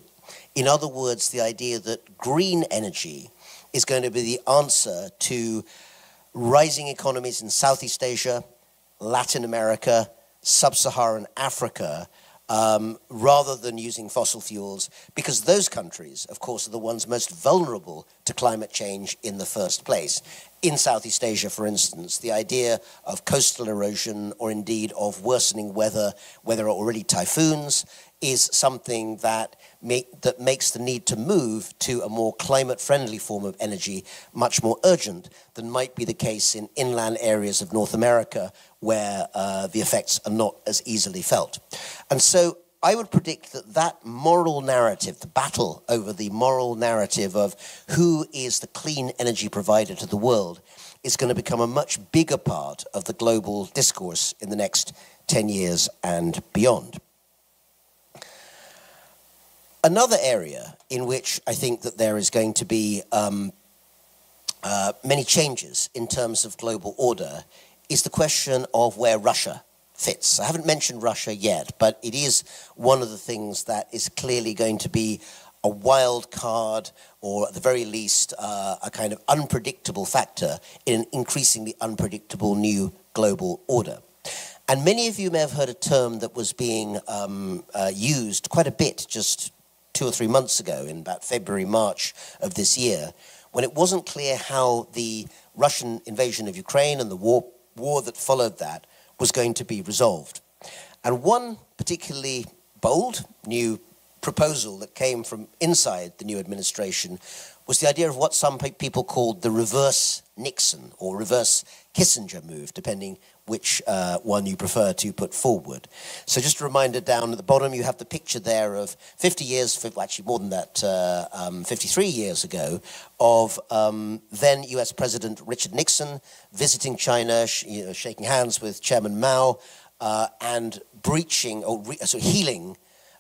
In other words, the idea that green energy is going to be the answer to rising economies in Southeast Asia, Latin America, Sub-Saharan Africa, rather than using fossil fuels, because those countries, of course, are the ones most vulnerable to climate change in the first place. In Southeast Asia, for instance, the idea of coastal erosion or indeed of worsening weather, where there are already typhoons, is something that makes the need to move to a more climate-friendly form of energy much more urgent than might be the case in inland areas of North America, where the effects are not as easily felt. And so I would predict that that moral narrative, the battle over the moral narrative of who is the clean energy provider to the world, is going to become a much bigger part of the global discourse in the next 10 years and beyond. Another area in which I think that there is going to be many changes in terms of global order is the question of where Russia fits. I haven't mentioned Russia yet, but it is one of the things that is clearly going to be a wild card, or at the very least a kind of unpredictable factor in an increasingly unpredictable new global order. And many of you may have heard a term that was being used quite a bit just 2 or 3 months ago, in about February, March of this year, when it wasn't clear how the Russian invasion of Ukraine and the war that followed that was going to be resolved. And one particularly bold new proposal that came from inside the new administration was the idea of what some people called the reverse Nixon or reverse Kissinger move, depending which one you prefer to put forward. So just a reminder, down at the bottom you have the picture there of 50 years, actually more than that, 53 years ago, of then US President Richard Nixon visiting China, shaking hands with Chairman Mao, and breaching, or healing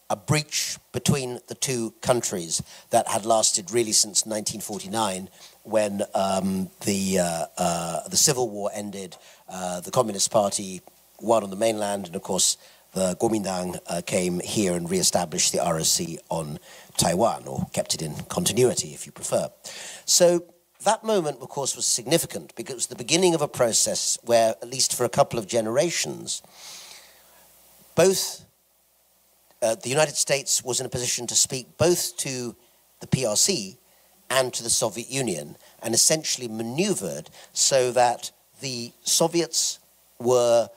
a breach between the two countries that had lasted really since 1949, when the Civil War ended, the Communist Party won on the mainland, and of course the Kuomintang came here and re-established the ROC on Taiwan, or kept it in continuity if you prefer. So that moment, of course, was significant because it was the beginning of a process where, at least for a couple of generations, both the United States was in a position to speak both to the PRC and to the Soviet Union, and essentially maneuvered so that the Soviets were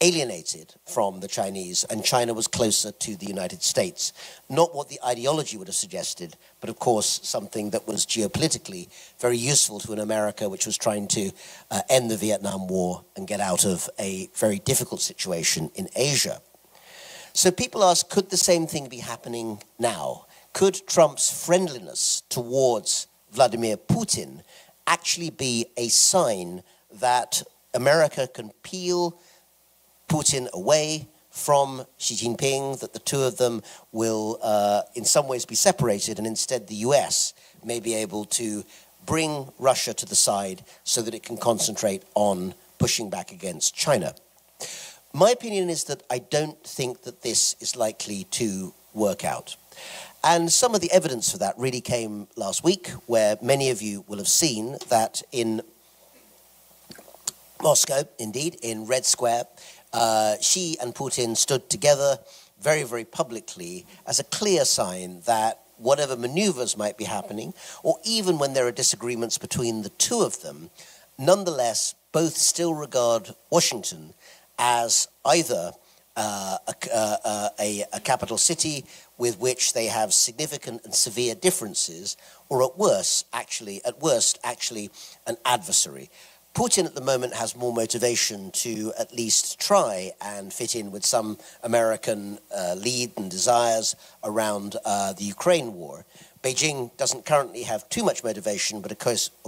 alienated from the Chinese and China was closer to the United States. Not what the ideology would have suggested, but of course something that was geopolitically very useful to an America which was trying to end the Vietnam War and get out of a very difficult situation in Asia. So people ask, could the same thing be happening now? Could Trump's friendliness towards Vladimir Putin actually be a sign that America can peel Putin away from Xi Jinping, that the two of them will in some ways be separated, and instead the US may be able to bring Russia to the side so that it can concentrate on pushing back against China? My opinion is that I don't think that this is likely to work out. And some of the evidence for that really came last week, where many of you will have seen that in Moscow, indeed, in Red Square, Xi and Putin stood together very, very publicly as a clear sign that whatever maneuvers might be happening, or even when there are disagreements between the two of them, nonetheless, both still regard Washington as either a capital city with which they have significant and severe differences, or at worst, actually, an adversary. Putin at the moment has more motivation to at least try and fit in with some American lead and desires around the Ukraine war. Beijing doesn't currently have too much motivation, but of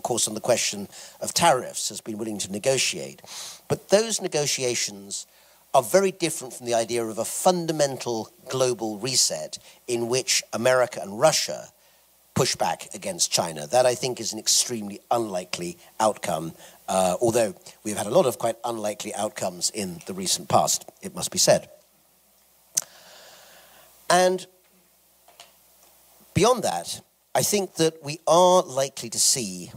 course on the question of tariffs has been willing to negotiate. But those negotiations are very different from the idea of a fundamental global reset in which America and Russia push back against China. That, I think, is an extremely unlikely outcome, although we've had a lot of quite unlikely outcomes in the recent past, it must be said. And beyond that, I think that we are likely to see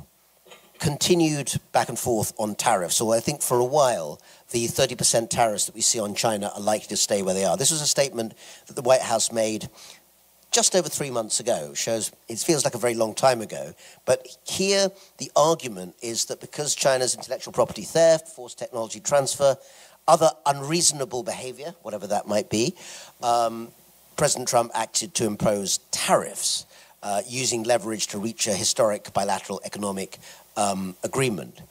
continued back and forth on tariffs. So I think for a while, the 30% tariffs that we see on China are likely to stay where they are. This was a statement that the White House made just over 3 months ago. It feels like a very long time ago. But here, the argument is that because China's intellectual property theft, forced technology transfer, other unreasonable behavior, whatever that might be, President Trump acted to impose tariffs using leverage to reach a historic bilateral economic agreement.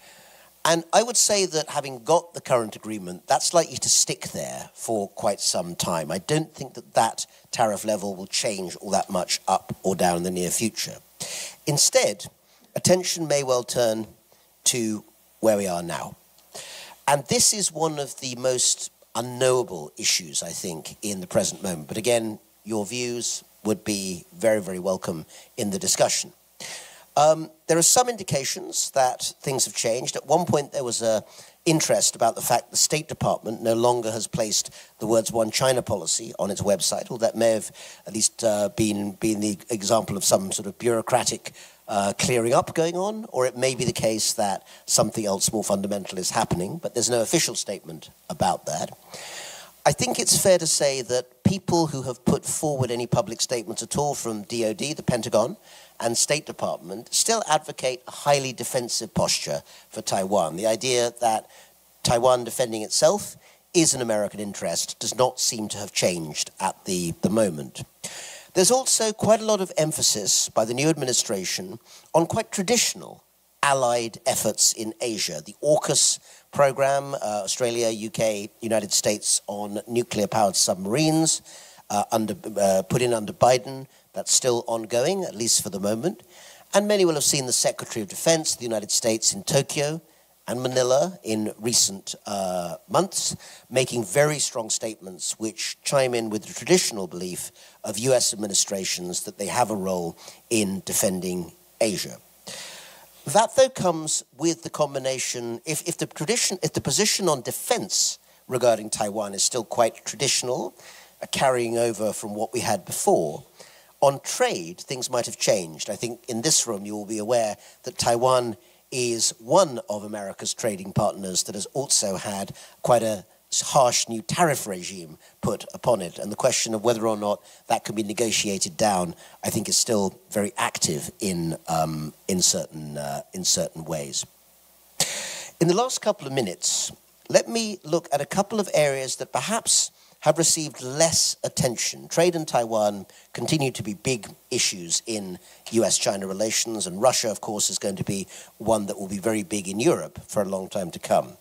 And I would say that having got the current agreement, that's likely to stick there for quite some time. I don't think that that tariff level will change all that much up or down in the near future. Instead, attention may well turn to where we are now. And this is one of the most unknowable issues, I think, in the present moment. But again, your views would be very, very welcome in the discussion. There are some indications that things have changed. At one point, there was interest about the fact the State Department no longer has placed the words One China policy on its website, or that may have at least been the example of some sort of bureaucratic clearing up going on, or it may be the case that something else more fundamental is happening, but there's no official statement about that. I think it's fair to say that people who have put forward any public statements at all from DOD, the Pentagon, and State Department still advocate a highly defensive posture for Taiwan. The idea that Taiwan defending itself is an American interest does not seem to have changed at the moment. There's also quite a lot of emphasis by the new administration on quite traditional allied efforts in Asia. The AUKUS program, Australia, UK, United States on nuclear-powered submarines, put in under Biden. That's still ongoing, at least for the moment. And many will have seen the Secretary of Defense of the United States in Tokyo and Manila in recent months, making very strong statements which chime in with the traditional belief of US administrations that they have a role in defending Asia. That, though, comes with the combination, if the position on defense regarding Taiwan is still quite traditional, a carrying over from what we had before, on trade, things might have changed. I think in this room you will be aware that Taiwan is one of America's trading partners that has also had quite a harsh new tariff regime put upon it. And the question of whether or not that can be negotiated down, I think, is still very active in certain ways. In the last couple of minutes, let me look at a couple of areas that perhaps have received less attention. Trade and Taiwan continue to be big issues in US-China relations, and Russia, of course, is going to be one that will be very big in Europe for a long time to come.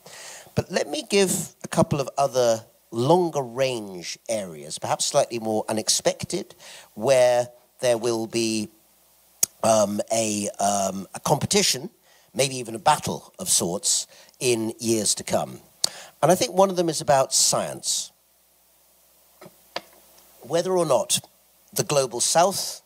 But let me give a couple of other longer-range areas, perhaps slightly more unexpected, where there will be a competition, maybe even a battle of sorts, in years to come. And I think one of them is about science. Whether or not the global south,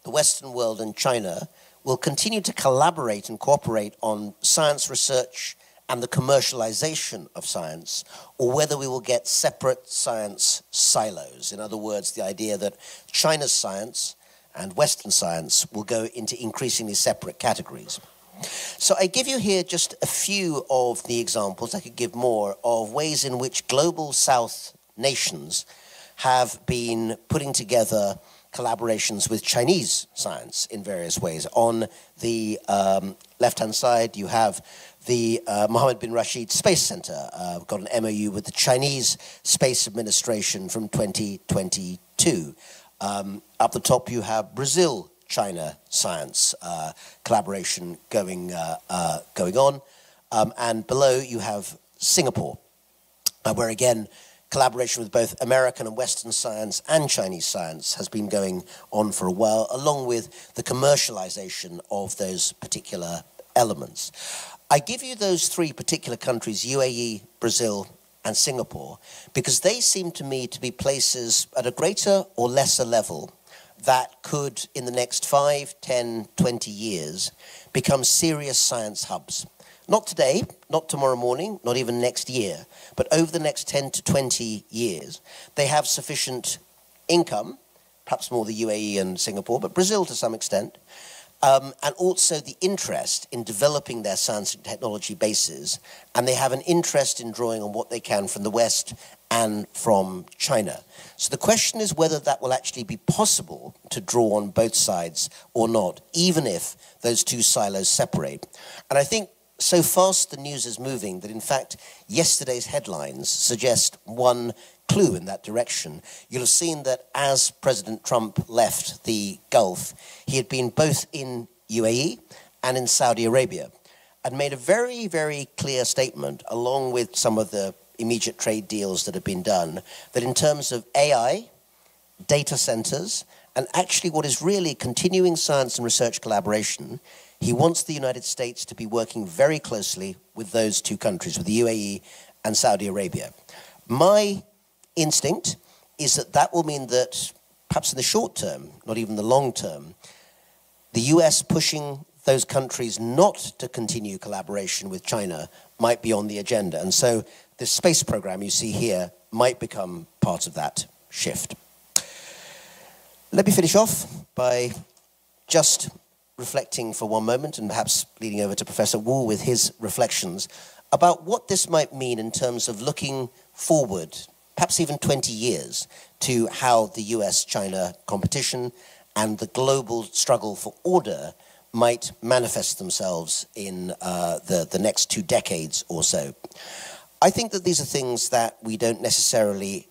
the Western world, and China will continue to collaborate and cooperate on science research and the commercialization of science, or whether we will get separate science silos. In other words, the idea that China's science and Western science will go into increasingly separate categories. So I give you here just a few of the examples, I could give more, of ways in which global south nations have been putting together collaborations with Chinese science in various ways. On the left-hand side, you have the Mohammed bin Rashid Space Center. We've got an MOU with the Chinese Space Administration from 2022. Up the top, you have Brazil-China science collaboration going on. And below, you have Singapore, where again, collaboration with both American and Western science and Chinese science has been going on for a while, along with the commercialization of those particular elements. I give you those three particular countries, UAE, Brazil, and Singapore, because they seem to me to be places at a greater or lesser level that could, in the next 5, 10, 20 years, become serious science hubs. Not today, not tomorrow morning, not even next year, but over the next 10 to 20 years, they have sufficient income, perhaps more the UAE and Singapore, but Brazil to some extent, and also the interest in developing their science and technology bases, and they have an interest in drawing on what they can from the West and from China. So the question is whether that will actually be possible to draw on both sides or not, even if those two silos separate. And I think so fast the news is moving that, in fact, yesterday's headlines suggest one clue in that direction. You'll have seen that as President Trump left the Gulf, he had been both in UAE and in Saudi Arabia and made a very, very clear statement, along with some of the immediate trade deals that have been done, that in terms of AI, data centers, and actually what is really continuing science and research collaboration, he wants the United States to be working very closely with those two countries, with the UAE and Saudi Arabia. My instinct is that that will mean that perhaps in the short term, not even the long term, the US pushing those countries not to continue collaboration with China might be on the agenda. And so the space program you see here might become part of that shift. Let me finish off by just reflecting for one moment, and perhaps leading over to Professor Wu with his reflections about what this might mean in terms of looking forward, perhaps even 20 years, to how the US-China competition and the global struggle for order might manifest themselves in the next 2 decades or so. I think that these are things that we don't necessarily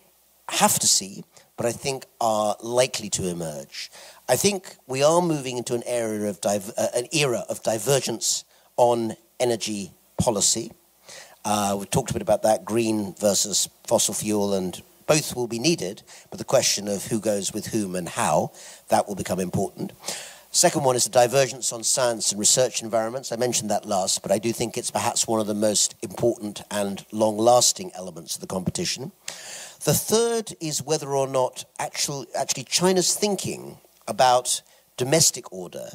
have to see, but I think are likely to emerge. I think we are moving into an era of divergence on energy policy. We've talked a bit about that, green versus fossil fuel, and both will be needed, but the question of who goes with whom and how, that will become important. Second one is the divergence on science and research environments. I mentioned that last, but I do think it's perhaps one of the most important and long-lasting elements of the competition. The third is whether or not actually China's thinking about domestic order,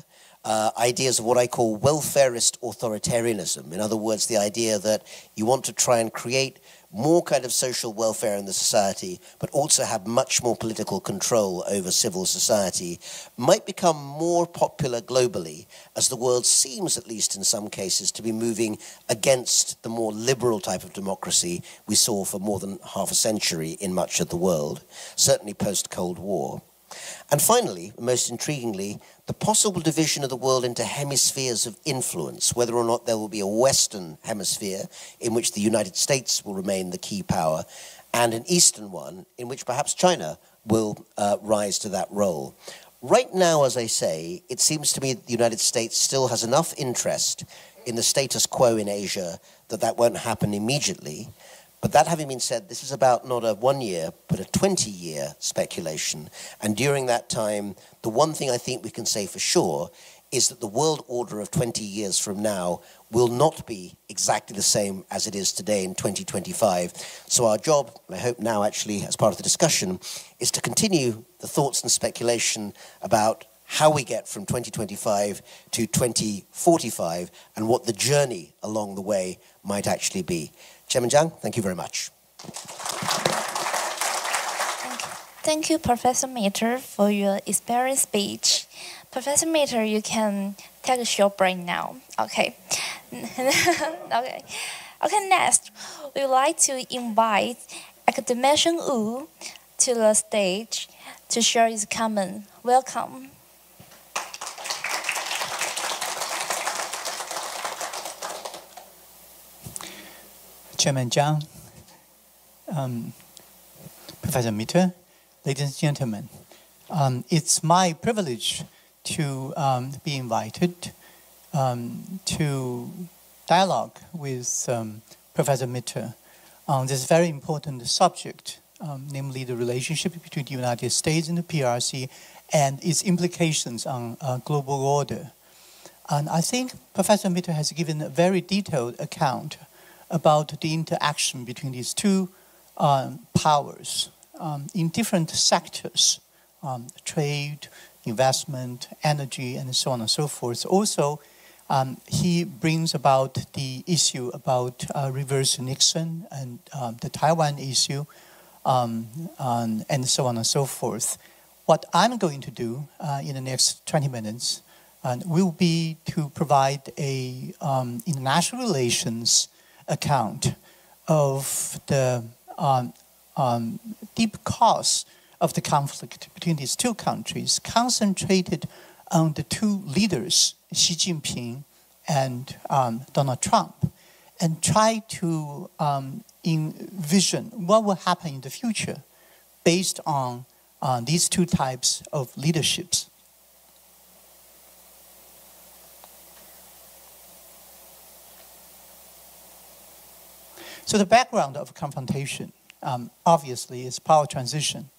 ideas of what I call welfarist authoritarianism. In other words, the idea that you want to try and create more kind of social welfare in the society, but also have much more political control over civil society, might become more popular globally as the world seems, at least in some cases, to be moving against the more liberal type of democracy we saw for more than half a century in much of the world, certainly post-Cold War. And finally, most intriguingly, the possible division of the world into hemispheres of influence, whether or not there will be a Western hemisphere in which the United States will remain the key power, and an Eastern one in which perhaps China will rise to that role. Right now, as I say, it seems to me that the United States still has enough interest in the status quo in Asia that that won't happen immediately. But that having been said, this is about not a 1 year, but a 20-year speculation. And during that time, the one thing I think we can say for sure is that the world order of 20 years from now will not be exactly the same as it is today in 2025. So our job, and I hope now actually as part of the discussion, is to continue the thoughts and speculation about how we get from 2025 to 2045 and what the journey along the way might actually be. Chairman Zhang, thank you very much. Thank you, Professor Mitter, for your inspiring speech. Professor Mitter, you can take a short break now. Okay. Okay. Okay, next, we would like to invite Academician Wu to the stage to share his comment. Welcome. Chairman Zhang, Professor Mitter, ladies and gentlemen, it's my privilege to be invited to dialogue with Professor Mitter on this very important subject, namely the relationship between the United States and the PRC and its implications on global order. And I think Professor Mitter has given a very detailed account about the interaction between these two powers in different sectors, trade, investment, energy, and so on and so forth. Also, he brings about the issue about reverse Nixon and the Taiwan issue, and so on and so forth. What I'm going to do in the next 20 minutes will be to provide a international relations account of the deep cause of the conflict between these two countries, concentrated on the two leaders, Xi Jinping and Donald Trump, and try to envision what will happen in the future based on these two types of leaderships. So the background of confrontation, obviously, is power transition.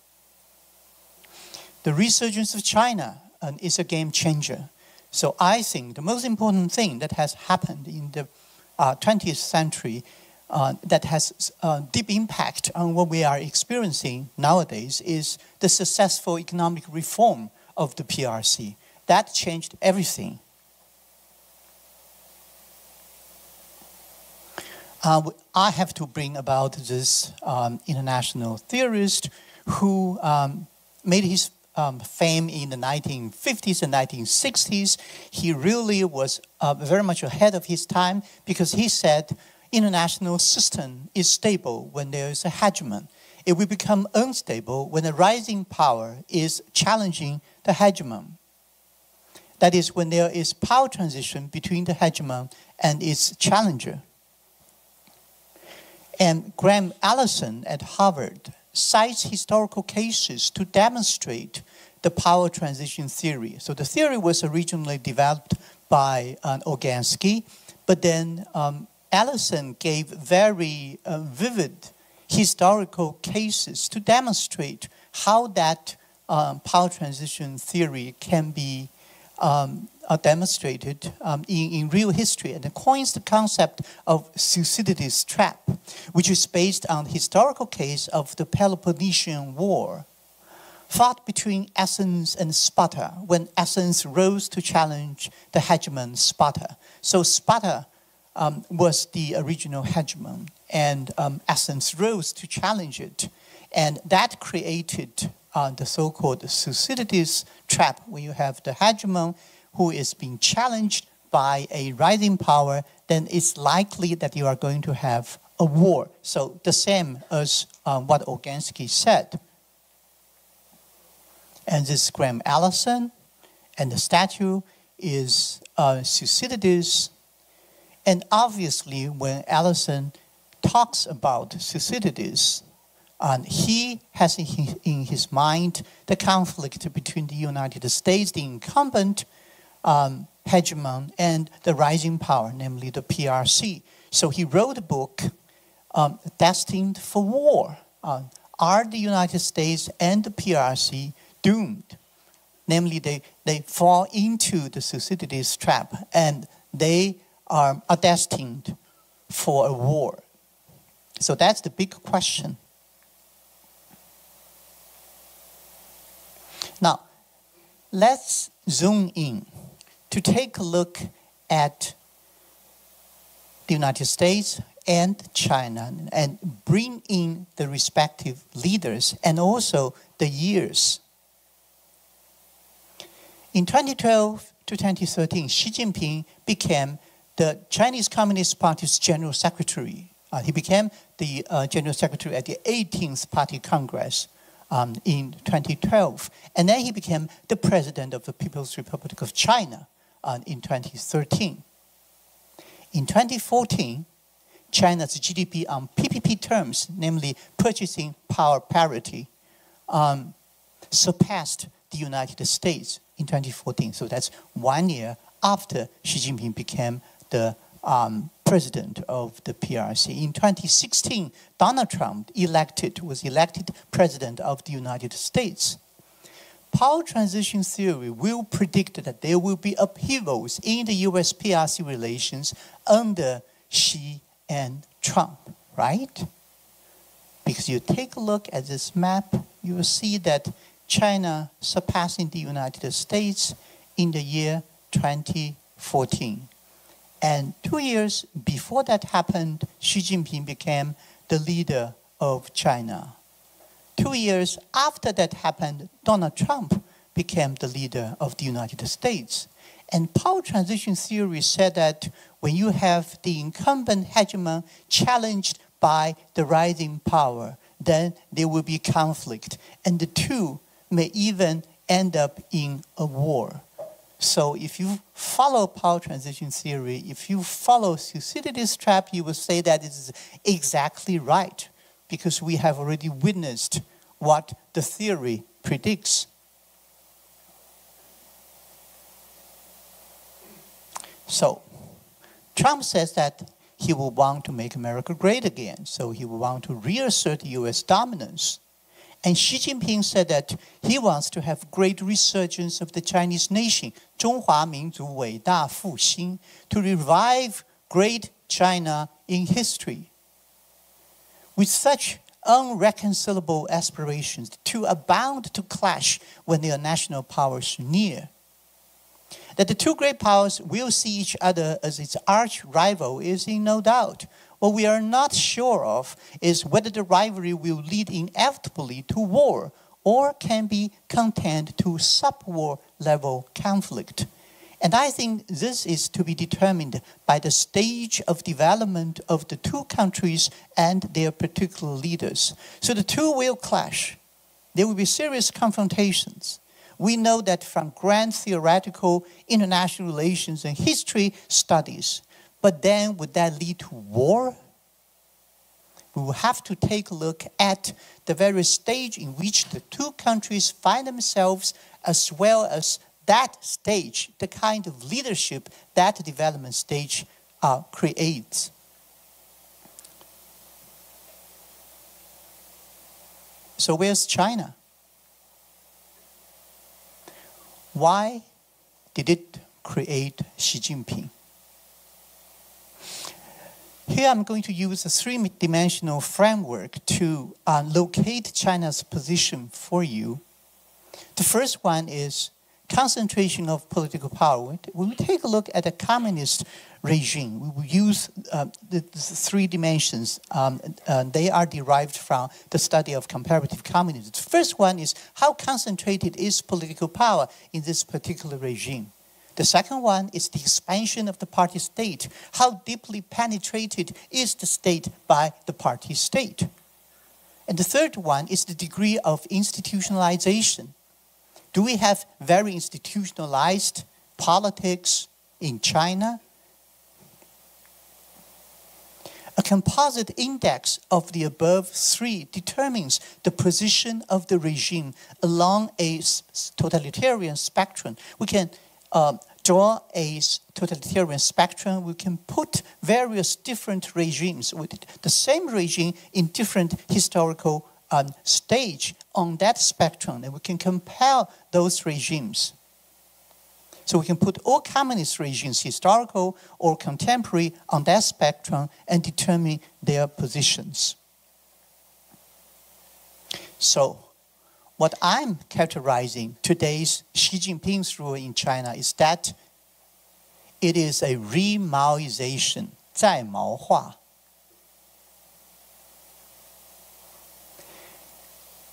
The resurgence of China is a game changer. So I think the most important thing that has happened in the 20th century that has a deep impact on what we are experiencing nowadays is the successful economic reform of the PRC. That changed everything. I have to bring about this international theorist who made his fame in the 1950s and 1960s. He really was very much ahead of his time because he said international system is stable when there is a hegemon. It will become unstable when a rising power is challenging the hegemon. That is, when there is power transition between the hegemon and its challenger. And Graham Allison at Harvard cites historical cases to demonstrate the power transition theory. So the theory was originally developed by Organsky, but then Allison gave very vivid historical cases to demonstrate how that power transition theory can be demonstrated in real history, and it coins the concept of Thucydides' trap, which is based on the historical case of the Peloponnesian War, fought between Athens and Sparta, when Athens rose to challenge the hegemon Sparta. So Sparta was the original hegemon, and essence rose to challenge it. And that created the so-called Thucydides trap, where you have the hegemon who is being challenged by a rising power, then it's likely that you are going to have a war. So the same as what Ogansky said. And this Graham Allison, and the statue is Thucydides. And obviously, when Allison talks about Thucydides, he has in his mind the conflict between the United States, the incumbent hegemon, and the rising power, namely the PRC. So he wrote a book, Destined for War. Are the United States and the PRC doomed? Namely, they fall into the Thucydides trap, and they are destined for a war. So that's the big question. Now, let's zoom in to take a look at the United States and China and bring in the respective leaders and also the years. In 2012 to 2013, Xi Jinping became the Chinese Communist Party's General Secretary. He became the General Secretary at the 18th Party Congress in 2012. And then he became the President of the People's Republic of China in 2013. In 2014, China's GDP on PPP terms, namely purchasing power parity, surpassed the United States in 2014. So that's 1 year after Xi Jinping became the president of the PRC. In 2016, Donald Trump was elected president of the United States. Power transition theory will predict that there will be upheavals in the US-PRC relations under Xi and Trump, right? Because you take a look at this map, you will see that China surpassing the United States in the year 2014. And 2 years before that happened, Xi Jinping became the leader of China. 2 years after that happened, Donald Trump became the leader of the United States. And power transition theory said that when you have the incumbent hegemon challenged by the rising power, then there will be conflict. And the two may even end up in a war. So if you follow power transition theory, if you follow Thucydides trap, you will say that it is exactly right, because we have already witnessed what the theory predicts. So Trump says that he will want to make America great again, so he will want to reassert US dominance. And Xi Jinping said that he wants to have great resurgence of the Chinese nation, 中华民族伟大复兴, to revive great China in history. With such unreconcilable aspirations, the two are bound to clash when their national powers near. That the two great powers will see each other as its arch rival is in no doubt. What we are not sure of is whether the rivalry will lead inevitably to war or can be contained to sub-war level conflict. And I think this is to be determined by the stage of development of the two countries and their particular leaders. So the two will clash. There will be serious confrontations. We know that from grand theoretical international relations and history studies. But then would that lead to war? We will have to take a look at the very stage in which the two countries find themselves, as well as that stage, the kind of leadership that development stage creates. So where's China? Why did it create Xi Jinping? Here I'm going to use a three-dimensional framework to locate China's position for you. The first one is concentration of political power, when we take a look at a communist regime, we will use the three dimensions. They are derived from the study of comparative communism. The first one is how concentrated is political power in this particular regime. The second one is the expansion of the party state. How deeply penetrated is the state by the party state? And the third one is the degree of institutionalization. Do we have very institutionalized politics in China? A composite index of the above three determines the position of the regime along a totalitarian spectrum. We can draw a totalitarian spectrum. We can put various different regimes with the same regime in different historical stage on that spectrum, and we can compare those regimes. So we can put all communist regimes, historical or contemporary, on that spectrum and determine their positions. So what I'm characterizing today's Xi Jinping's rule in China is that it is a re-Maoization, 再毛化.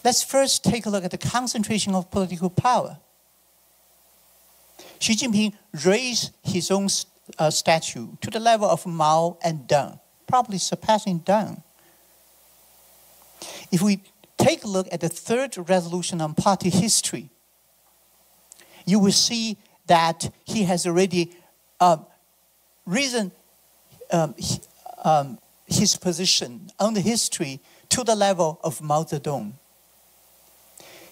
Let's first take a look at the concentration of political power. Xi Jinping raised his own statue to the level of Mao and Deng, probably surpassing Deng. If we take a look at the third resolution on party history, you will see that he has already risen his position on the history to the level of Mao Zedong.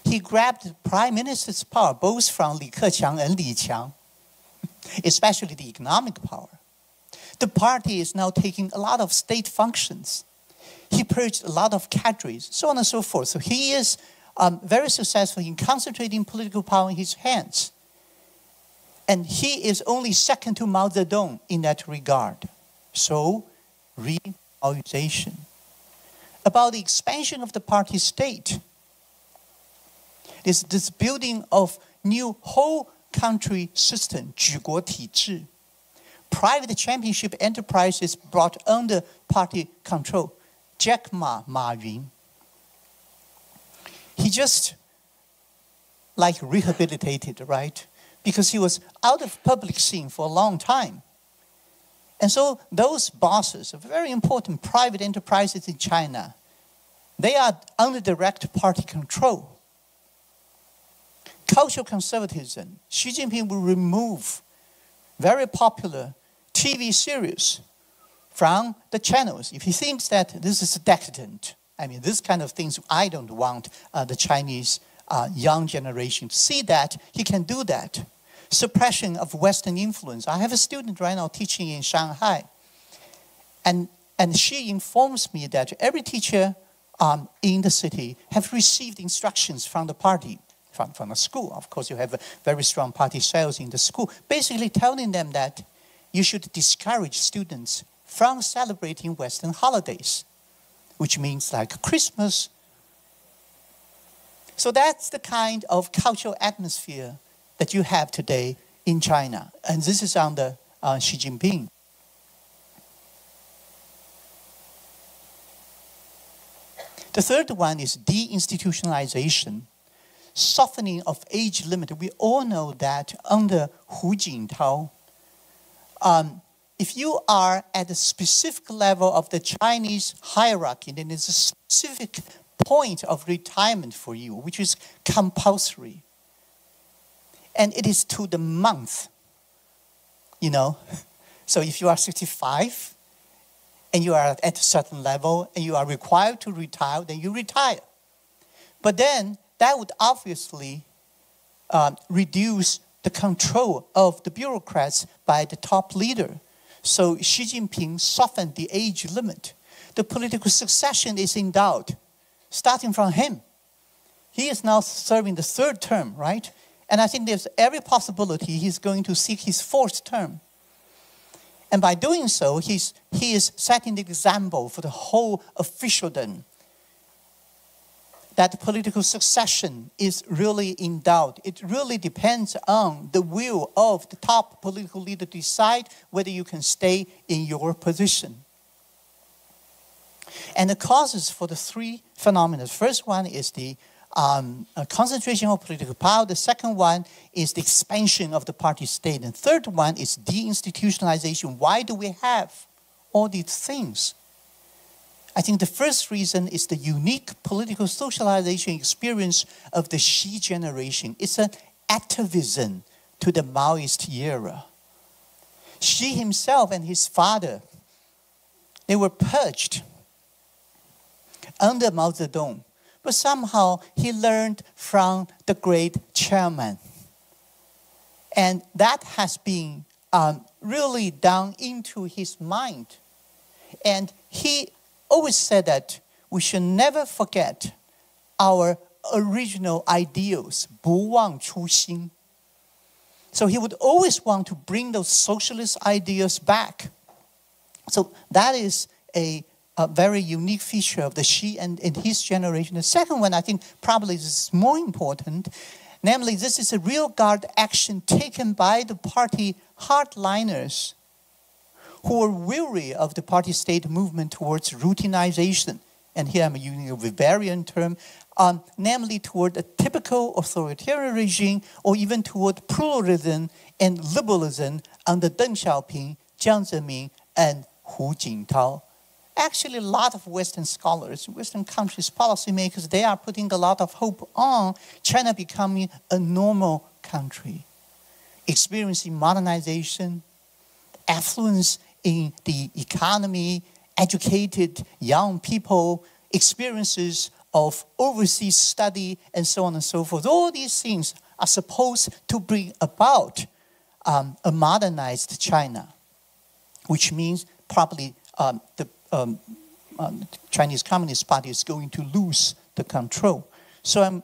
He grabbed the prime minister's power both from Li Keqiang and Li Qiang, especially the economic power. The party is now taking a lot of state functions. He purged a lot of cadres, so on and so forth. So he is very successful in concentrating political power in his hands. And he is only second to Mao Zedong in that regard. So, re-Maoization. About the expansion of the party state, is this building of new whole country system, 举国体制. Private championship enterprises brought under party control. Jack Ma, Ma Yun. He just like rehabilitated, right? Because he was out of public scene for a long time. And so those bosses of very important private enterprises in China, they are under direct party control. Cultural conservatism. Xi Jinping will remove very popular TV series from the channels if he thinks that this is decadent. I mean, this kind of things, I don't want the Chinese young generation to see that. He can do that. Suppression of Western influence. I have a student right now teaching in Shanghai. And she informs me that every teacher in the city have received instructions from the party, from the school. Of course, you have a very strong party sales in the school, basically telling them that you should discourage students from celebrating Western holidays, which means like Christmas. So that's the kind of cultural atmosphere that you have today in China. And this is under Xi Jinping. The third one is deinstitutionalization, softening of age limit. We all know that under Hu Jintao, if you are at a specific level of the Chinese hierarchy, then there's a specific point of retirement for you, which is compulsory. And it is to the month, you know. So if you are 65 and you are at a certain level and you are required to retire, then you retire. But then that would obviously reduce the control of the bureaucrats by the top leader. So Xi Jinping softened the age limit. The political succession is in doubt, starting from him. He is now serving the third term, right? And I think there's every possibility he's going to seek his fourth term. And by doing so, he is setting the example for the whole officialdom. that political succession is really in doubt. It really depends on the will of the top political leader to decide whether you can stay in your position. And the causes for the three phenomena. The first one is the concentration of political power. The second one is the expansion of the party state. And the third one is deinstitutionalization. Why do we have all these things? I think the first reason is the unique political socialization experience of the Xi generation. It's an atavism to the Maoist era. Xi himself and his father, they were purged under Mao Zedong. But somehow he learned from the great chairman. And that has been really down into his mind. And he always said that we should never forget our original ideals, 不忘初心. So he would always want to bring those socialist ideas back. So that is a very unique feature of the Xi and his generation. The second one, I think probably is more important, namely this is a real guard action taken by the party hardliners who were weary of the party state movement towards routinization. And here I'm using a Bavarian term, namely toward a typical authoritarian regime or even toward pluralism and liberalism under Deng Xiaoping, Jiang Zemin, and Hu Jintao. Actually, a lot of Western scholars, Western countries, policymakers, they are putting a lot of hope on China becoming a normal country, experiencing modernization, affluence in the economy, educated young people, experiences of overseas study, and so on and so forth. All these things are supposed to bring about a modernized China, which means probably the Chinese Communist Party is going to lose the control. So I'm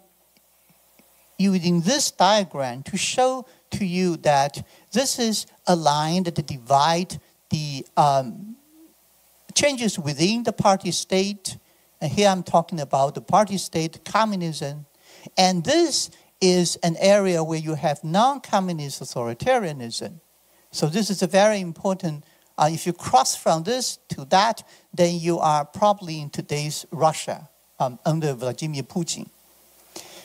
using this diagram to show to you that this is a line that divide the changes within the party state. And here I'm talking about the party state, communism. And this is an area where you have non-communist authoritarianism. So this is a very important. If you cross from this to that, then you are probably in today's Russia under Vladimir Putin.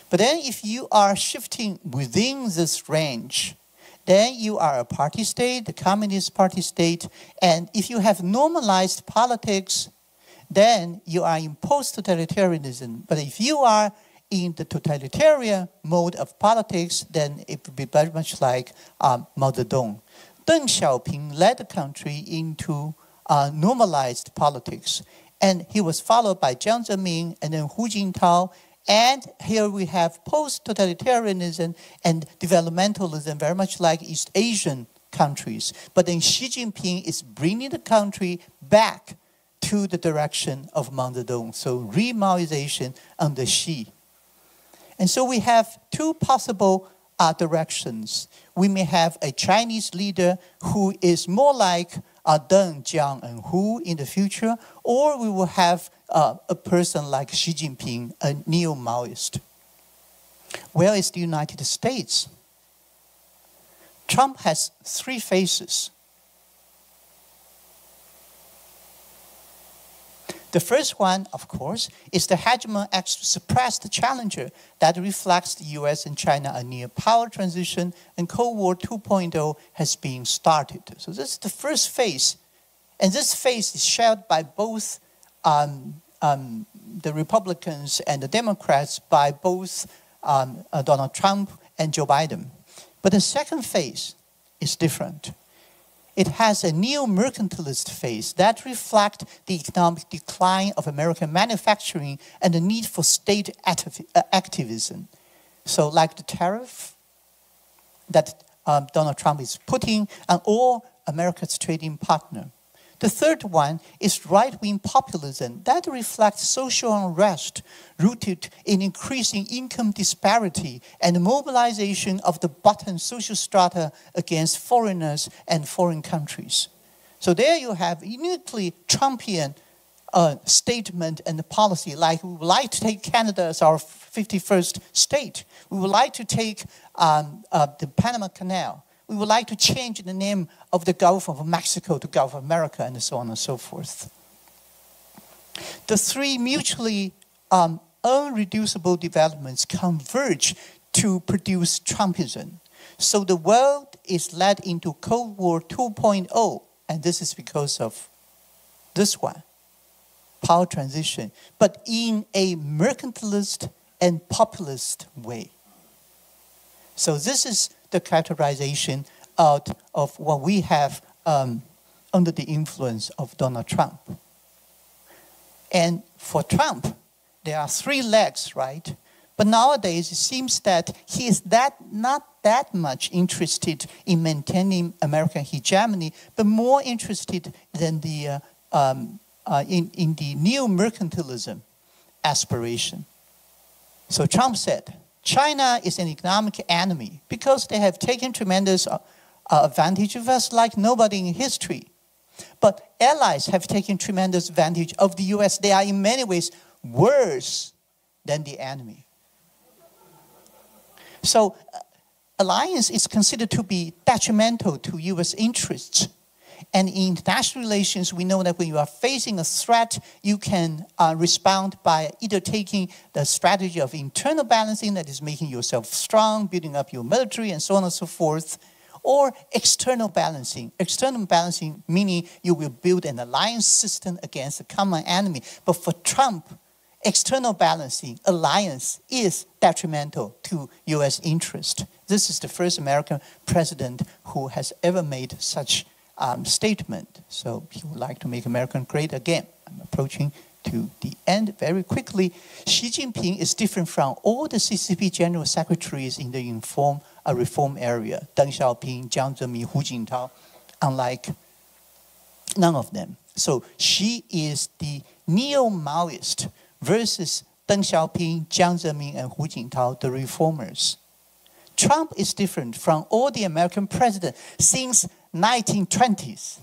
But then if you are shifting within this range, then you are a party state, the communist party state. And if you have normalized politics, then you are in post-totalitarianism. But if you are in the totalitarian mode of politics, then it would be very much like Mao Zedong. Deng Xiaoping led the country into normalized politics. And he was followed by Jiang Zemin and then Hu Jintao. And here we have post-totalitarianism and developmentalism, very much like East Asian countries. But then Xi Jinping is bringing the country back to the direction of Mao Zedong. So re-Maoization under Xi. And so we have two possible directions. We may have a Chinese leader who is more like Deng, Jiang, and Hu in the future, or we will have a person like Xi Jinping, a neo-Maoist. Where is the United States? Trump has three faces. The first one, of course, is the hegemon acts to suppress the challenger that reflects the US and China are near power transition and Cold War 2.0 has been started. So this is the first phase. And this phase is shared by both the Republicans and the Democrats, by both Donald Trump and Joe Biden. But the second phase is different. It has a neo-mercantilist phase that reflects the economic decline of American manufacturing and the need for state activism. So like the tariff that Donald Trump is putting on all America's trading partner. The third one is right-wing populism that reflects social unrest rooted in increasing income disparity and mobilization of the bottom social strata against foreigners and foreign countries. So there you have uniquely Trumpian statement and policy, like we would like to take Canada as our 51st state. We would like to take the Panama Canal. We would like to change the name of the Gulf of Mexico to Gulf of America, and so on and so forth. The three mutually unreducible developments converge to produce Trumpism. So the world is led into Cold War 2.0, and this is because of this one, power transition, but in a mercantilist and populist way. So this is the characterization of what we have under the influence of Donald Trump. And for Trump, there are three legs, right? But nowadays, it seems that he is not that much interested in maintaining American hegemony, but more interested than the, in the new mercantilism aspiration. So Trump said, China is an economic enemy because they have taken tremendous advantage of us like nobody in history. But allies have taken tremendous advantage of the US. They are in many ways worse than the enemy. So alliance is considered to be detrimental to US interests. And in international relations, we know that when you are facing a threat, you can respond by either taking the strategy of internal balancing, that is making yourself strong, building up your military, and so on and so forth, or external balancing. External balancing meaning you will build an alliance system against a common enemy. But for Trump, external balancing, alliance, is detrimental to US interest. This is the first American president who has ever made such statement. So he would like to make America great again. I'm approaching to the end very quickly. Xi Jinping is different from all the CCP general secretaries in the reform area. Deng Xiaoping, Jiang Zemin, Hu Jintao, unlike none of them. So Xi is the neo-Maoist versus Deng Xiaoping, Jiang Zemin, and Hu Jintao, the reformers. Trump is different from all the American presidents since 1920s.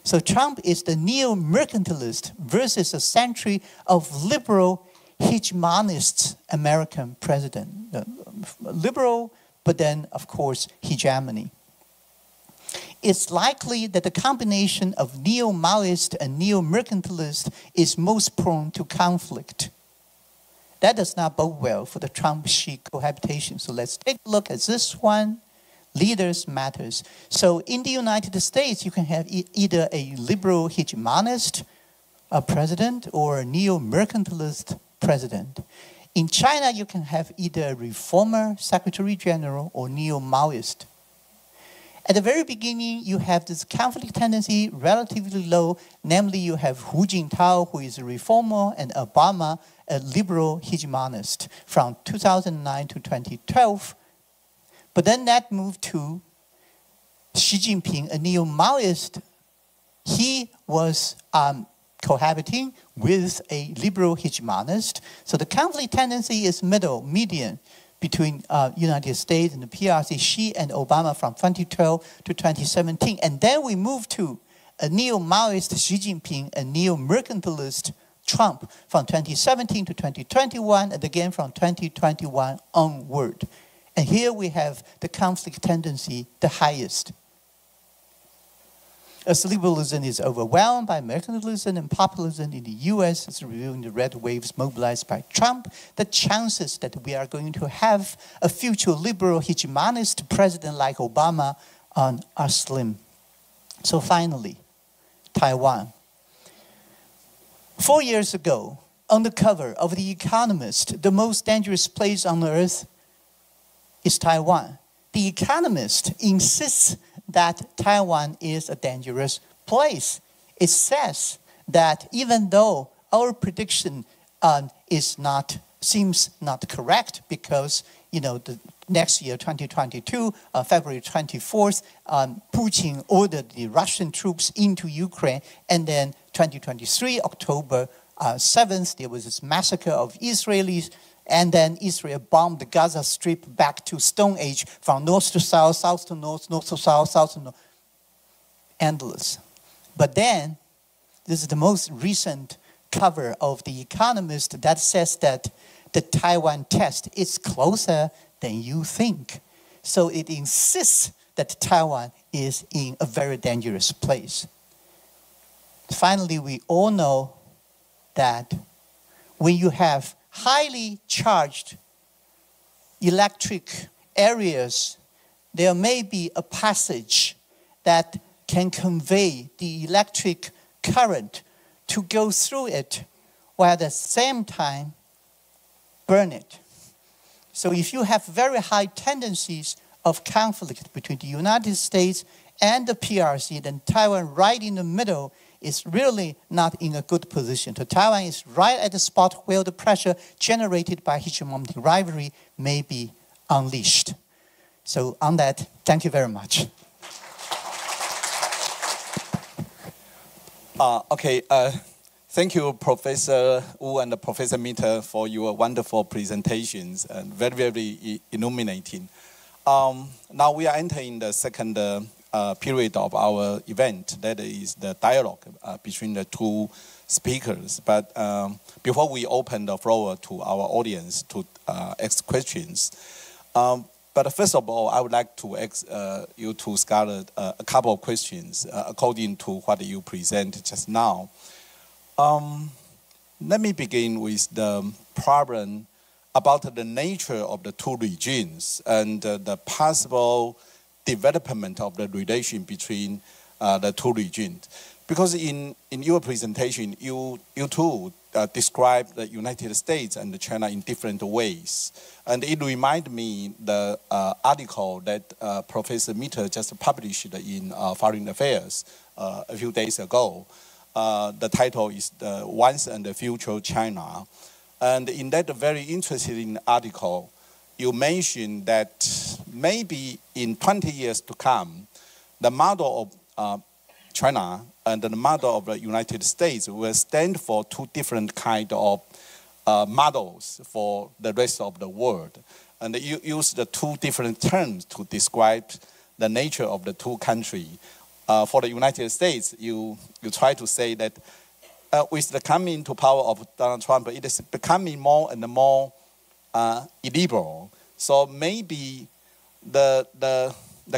So Trump is the neo-mercantilist versus a century of liberal hegemonist American president. Liberal, but then, of course, hegemony. It's likely that the combination of neo-Maoist and neo-mercantilist is most prone to conflict. That does not bode well for the Trump-Xi cohabitation. So let's take a look at this one. Leaders matters. So in the United States, you can have either a liberal hegemonist president or a neo-mercantilist president. In China, you can have either a reformer, secretary general, or neo-Maoist. At the very beginning, you have this conflict tendency relatively low, namely you have Hu Jintao, who is a reformer, and Obama, a liberal hegemonist, from 2009 to 2012. But then that moved to Xi Jinping, a neo-Maoist. He was cohabiting with a liberal hegemonist. So the conflict tendency is median between United States and the PRC, Xi and Obama from 2012 to 2017. And then we moved to a neo-Maoist Xi Jinping, a neo-mercantilist Trump from 2017 to 2021, and again from 2021 onward. And here we have the conflict tendency the highest. As liberalism is overwhelmed by mercantilism and populism in the US, as revealed in the red waves mobilized by Trump, the chances that we are going to have a future liberal hegemonist president like Obama are slim. So finally, Taiwan. 4 years ago, on the cover of The Economist, the most dangerous place on earth is Taiwan. The Economist insists that Taiwan is a dangerous place. It says that even though our prediction seems not correct, because the next year, 2022, February 24th, Putin ordered the Russian troops into Ukraine, and then 2023, October 7th, there was this massacre of Israelis. And then Israel bombed the Gaza Strip back to Stone Age, from north to south, south to north, north to south, south to north. Endless. But then, This is the most recent cover of The Economist that says that the Taiwan test is closer than you think. So it insists that Taiwan is in a very dangerous place. Finally, we all know that when you have highly charged electric areas, there may be a passage that can convey the electric current to go through it, while at the same time burn it. So if you have very high tendencies of conflict between the United States and the PRC, then Taiwan right in the middle is really not in a good position. So Taiwan is right at the spot where the pressure generated by hegemonic rivalry may be unleashed. So on that, thank you very much. Thank you, Professor Wu and Professor Mitter, for your wonderful presentations and very, very illuminating. Now we are entering the second period of our event. That is the dialogue between the two speakers. But before we open the floor to our audience to ask questions, but first of all, I would like to ask you to scholar a couple of questions according to what you presented just now. Let me begin with the problem about the nature of the two regions and the possible development of the relation between the two regions. Because in your presentation, you too described the United States and China in different ways. And it reminded me the article that Professor Mitter just published in Foreign Affairs a few days ago. The title is the Once and the Future China. And in that very interesting article, you mentioned that maybe in 20 years to come, the model of China and the model of the United States will stand for two different kinds of models for the rest of the world. And you use the two different terms to describe the nature of the two countries. For the United States, you try to say that with the coming to power of Donald Trump, it is becoming more and more illiberal. So maybe the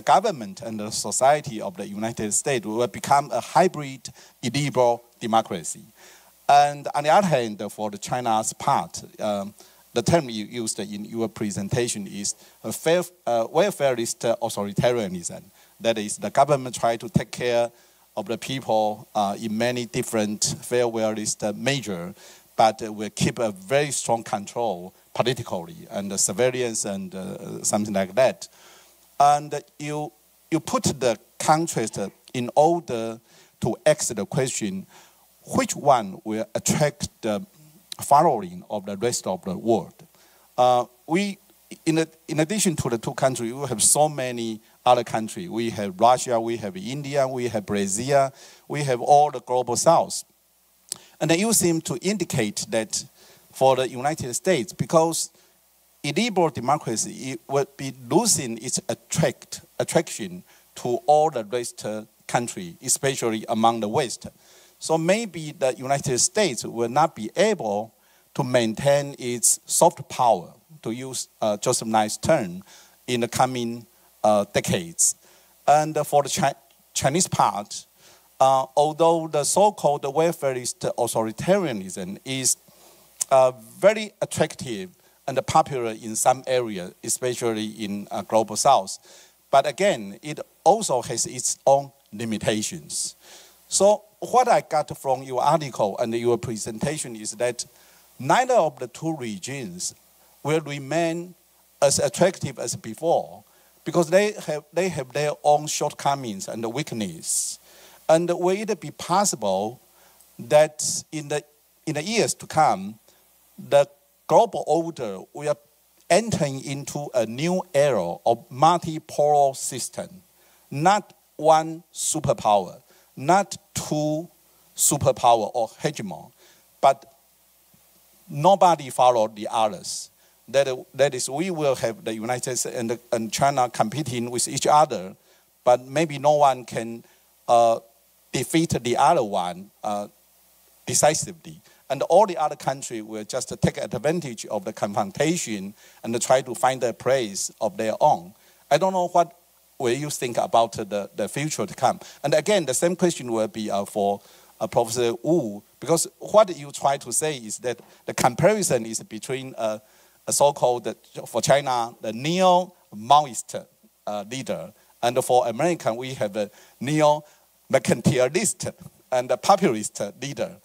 government and the society of the United States will become a hybrid illiberal democracy. And on the other hand, for the China's part, the term you used in your presentation is welfarist authoritarianism. That is, the government try to take care of the people in many different welfarist measures, but will keep a very strong control politically and surveillance and something like that. And you put the contrast in order to ask the question, which one will attract the following of the rest of the world? In addition to the two countries, we have so many other countries. We have Russia, we have India, we have Brazil, we have all the global south. And you seem to indicate that for the United States, because illiberal democracy, it would be losing its attraction to all the rest countries, especially among the West. So maybe the United States will not be able to maintain its soft power, to use Joseph Nye's term, in the coming decades. And for the Chinese part, although the so-called welfarist authoritarianism is very attractive and popular in some areas, especially in global south, but again, it also has its own limitations. So what I got from your article and your presentation is that neither of the two regions will remain as attractive as before, because they have their own shortcomings and weaknesses. And will it be possible that in the years to come, the global order will enter into a new era of multipolar system, not one superpower, not two superpower or hegemon, but nobody follow the others. That is, we will have the United States and China competing with each other, but maybe no one can defeat the other one decisively. And all the other countries will just take advantage of the confrontation and try to find a place of their own. I don't know what will you think about the future to come. And again, the same question will be for Professor Wu, because what you try to say is that the comparison is between a so-called, for China, the neo-Maoist leader, and for America, we have a neo-mercantilist and a populist leader.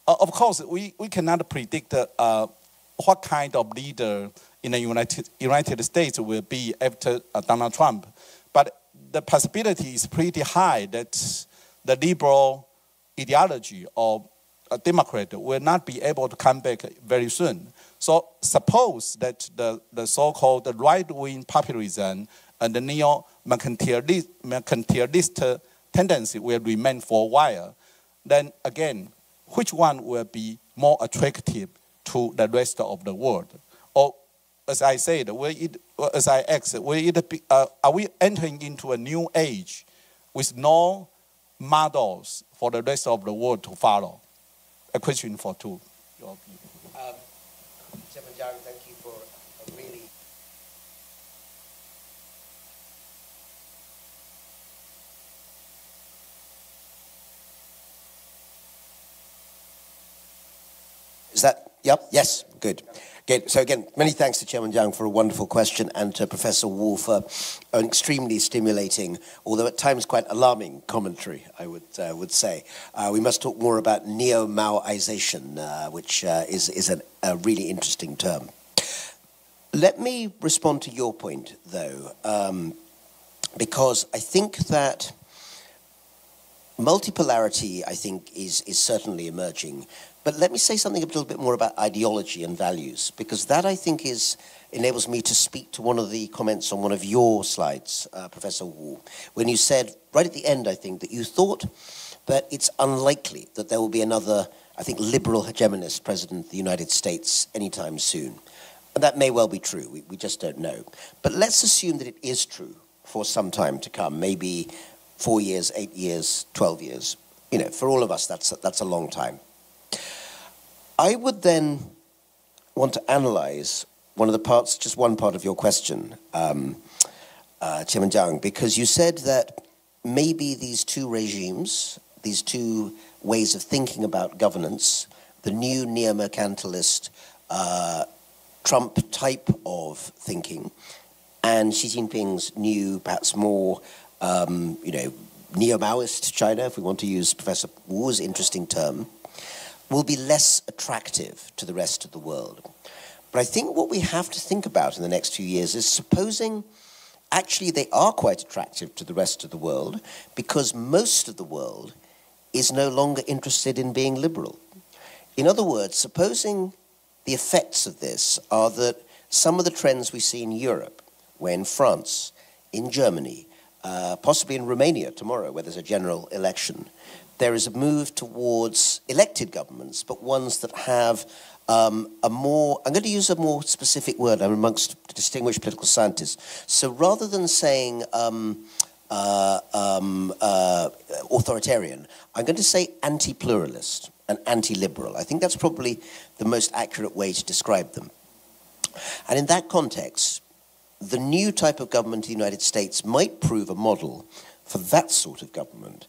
Of course, we cannot predict what kind of leader in the United States will be after Donald Trump. But the possibility is pretty high that the liberal ideology of a Democrat will not be able to come back very soon. So suppose that the so-called right-wing populism and the neo-mercantilist tendency will remain for a while, then again, which one will be more attractive to the rest of the world? Or, as I said, as I asked, are we entering into a new age with no models for the rest of the world to follow? A question for two. Chairman Jiang, thank you for a really... Is that, yep, yes, good. Good. So again, many thanks to Chairman Jiang for a wonderful question and to Professor Wu for an extremely stimulating, although at times quite alarming commentary, I would say. We must talk more about neo-Maoization, which is a really interesting term. Let me respond to your point, though, because I think that multipolarity, I think, is certainly emerging. But let me say something a little bit more about ideology and values, because that, I think, enables me to speak to one of the comments on one of your slides, Professor Wu, when you said, right at the end, I think, that you thought that it's unlikely that there will be another, I think, liberal hegemonist president of the United States anytime soon. And that may well be true. We just don't know. But let's assume that it is true for some time to come, maybe 4 years, 8 years, 12 years. You know, for all of us, that's a long time. I would then want to analyze just one part of your question, Chairman Jiang, because you said that maybe these two regimes, these two ways of thinking about governance, the new neo-mercantilist Trump type of thinking, and Xi Jinping's new, perhaps more, neo-Maoist China, if we want to use Professor Wu's interesting term, will be less attractive to the rest of the world. But I think what we have to think about in the next few years is supposing actually they are quite attractive to the rest of the world because most of the world is no longer interested in being liberal. In other words, supposing the effects of this are that some of the trends we see in Europe, where in France, in Germany, possibly in Romania tomorrow, where there's a general election, there is a move towards elected governments, but ones that have I'm going to use a more specific word. I'm amongst distinguished political scientists. So rather than saying authoritarian, I'm going to say anti-pluralist and anti-liberal. I think that's probably the most accurate way to describe them. And in that context, the new type of government in the United States might prove a model for that sort of government.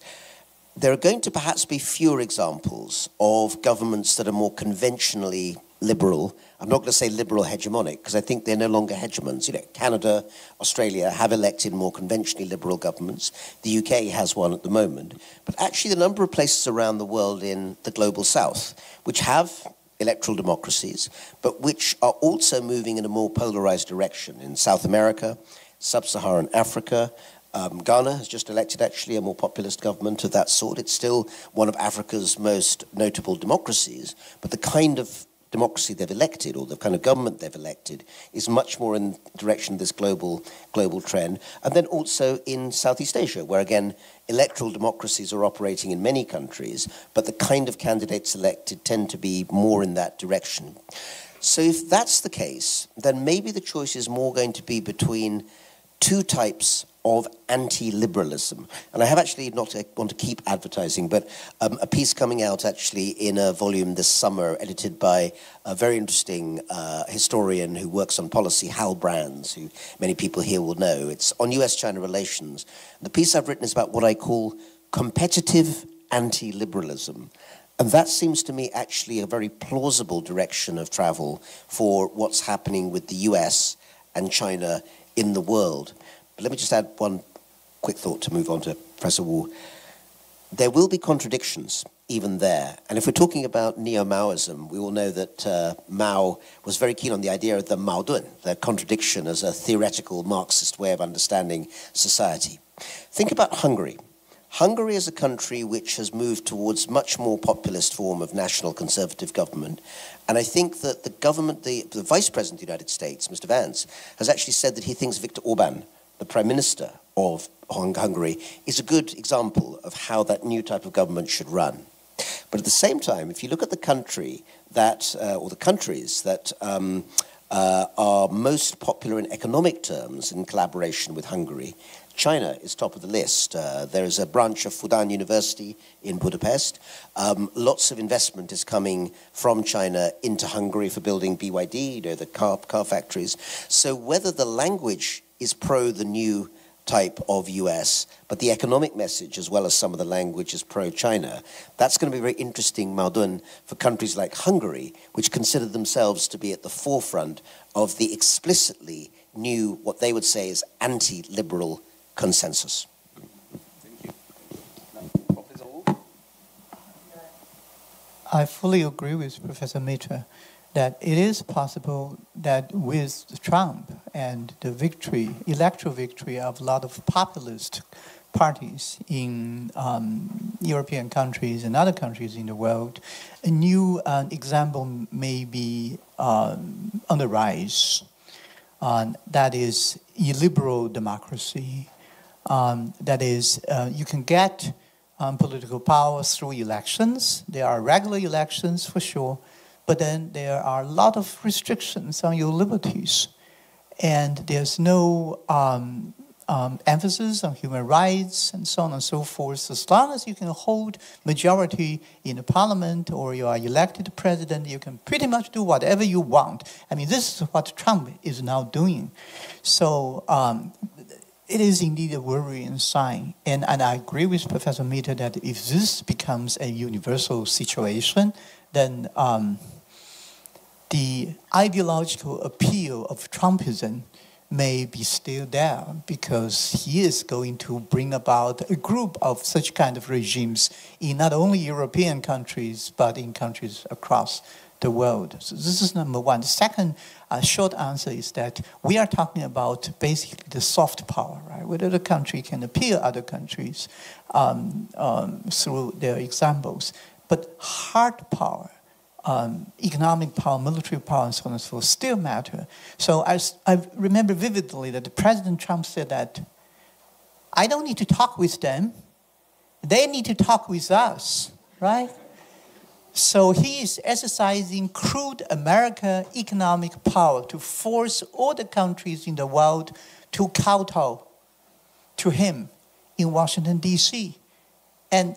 There are going to perhaps be fewer examples of governments that are more conventionally liberal. I'm not going to say liberal hegemonic, because I think they're no longer hegemons. You know, Canada, Australia have elected more conventionally liberal governments. The UK has one at the moment. But actually the number of places around the world in the global south, which have electoral democracies, but which are also moving in a more polarized direction. In South America, Sub-Saharan Africa, Ghana has just elected actually a more populist government of that sort. It's still one of Africa's most notable democracies, but the kind of democracy they've elected, or the kind of government they've elected, is much more in the direction of this global trend. And then also in Southeast Asia, where again, electoral democracies are operating in many countries, but the kind of candidates elected tend to be more in that direction. So if that's the case, then maybe the choice is more going to be between two types of anti-liberalism. And I have actually, not to want to keep advertising, but a piece coming out actually in a volume this summer edited by a very interesting historian who works on policy, Hal Brands, who many people here will know. It's on US-China relations. The piece I've written is about what I call competitive anti-liberalism. And that seems to me actually a very plausible direction of travel for what's happening with the US and China in the world. But let me just add one quick thought to move on to Professor Wu. There will be contradictions even there. And if we're talking about neo-Maoism, we all know that Mao was very keen on the idea of the Maodun, the contradiction as a theoretical Marxist way of understanding society. Think about Hungary. Hungary is a country which has moved towards much more populist form of national conservative government. And I think that the government, the Vice President of the United States, Mr. Vance, has actually said that he thinks Viktor Orban, the Prime Minister of Hungary, is a good example of how that new type of government should run. But at the same time, if you look at the country that, or the countries that are most popular in economic terms in collaboration with Hungary, China is top of the list. There is a branch of Fudan University in Budapest. Lots of investment is coming from China into Hungary for building BYD, you know, the car factories. So whether the language is pro the new type of US, but the economic message, as well as some of the language, is pro-China, that's going to be very interesting, Maodun, for countries like Hungary, which consider themselves to be at the forefront of the explicitly new, what they would say is anti-liberal consensus. Thank you. Professor Wu? I fully agree with Professor Mitter that it is possible that with Trump and the victory, electoral victory of a lot of populist parties in European countries and other countries in the world, a new example may be on the rise. That is illiberal democracy. That is, you can get political power through elections. There are regular elections for sure, but then there are a lot of restrictions on your liberties. And there's no emphasis on human rights and so on and so forth. As long as you can hold majority in the parliament or you are elected president, you can pretty much do whatever you want. I mean, this is what Trump is now doing. So it is indeed a worrying sign. And I agree with Professor Mitter that if this becomes a universal situation, then the ideological appeal of Trumpism may be still there because he is going to bring about a group of such kind of regimes in not only European countries, but in countries across the world. So this is number one. The second short answer is that we are talking about basically the soft power, right? Whether the country can appeal other countries through their examples. But hard power, economic power, military power, and so on and so forth still matter. So I remember vividly that President Trump said that I don't need to talk with them. They need to talk with us, right? So he is exercising crude American economic power to force all the countries in the world to kowtow to him in Washington, D.C. And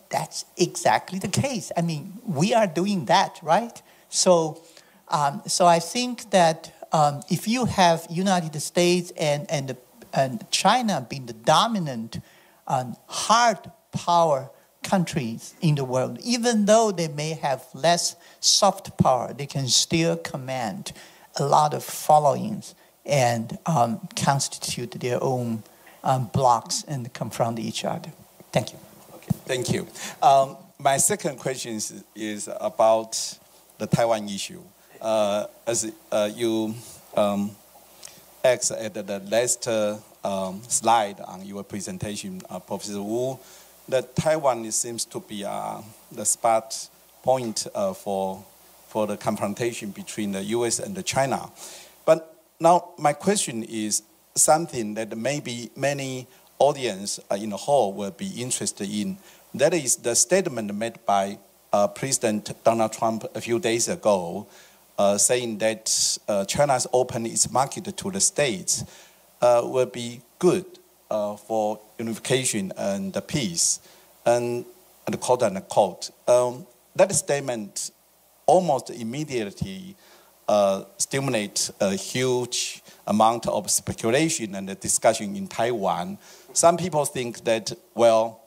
that's exactly the case. I mean, we are doing that, right? So I think that if you have United States and China being the dominant hard power countries in the world, even though they may have less soft power, they can still command a lot of followings and constitute their own blocks and confront each other. Thank you. Okay, thank you. My second question is about the Taiwan issue. As you asked at the last slide on your presentation, Professor Wu, that Taiwan seems to be the spot point for the confrontation between the U.S. and China. But now my question is something that maybe many audience in the hall will be interested in. That is the statement made by President Donald Trump a few days ago, saying that China's open its market to the states will be good for unification and peace, and quote unquote. That statement almost immediately stimulates a huge amount of speculation and discussion in Taiwan. Some people think that, well,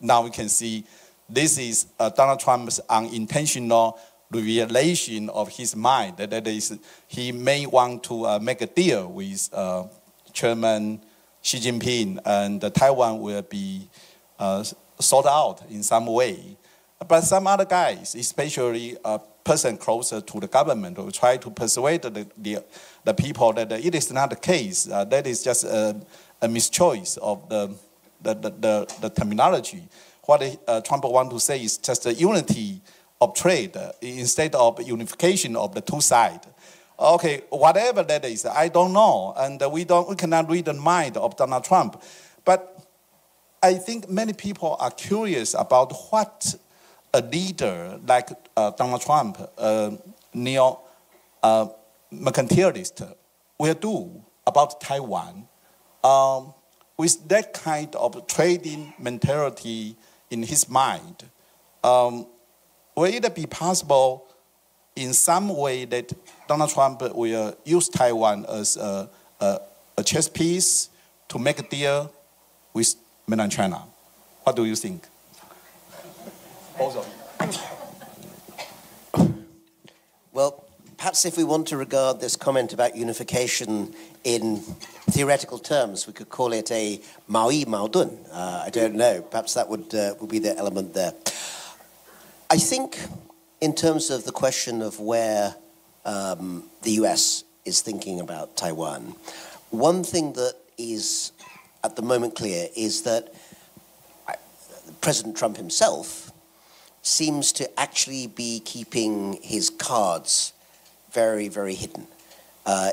now we can see this is Donald Trump's unintentional revelation of his mind. That is, he may want to make a deal with Chairman Xi Jinping, and Taiwan will be sorted out in some way. But some other guys, especially a person closer to the government, will try to persuade the people that it is not the case. That is just a mischoice of the terminology. What Trump wants to say is just a unity of trade instead of unification of the two sides. Okay, whatever that is, I don't know, and we cannot read the mind of Donald Trump. But I think many people are curious about what a leader like Donald Trump, neo-mercantilist, will do about Taiwan. With that kind of trading mentality in his mind, will it be possible in some way that Donald Trump will use Taiwan as a chess piece to make a deal with mainland China? What do you think? Also. Well, perhaps if we want to regard this comment about unification in theoretical terms, we could call it a Maui Maodun. I don't know. Perhaps that would be the element there. I think in terms of the question of where the US is thinking about Taiwan, one thing that is at the moment clear is that President Trump himself seems to actually be keeping his cards very, very hidden.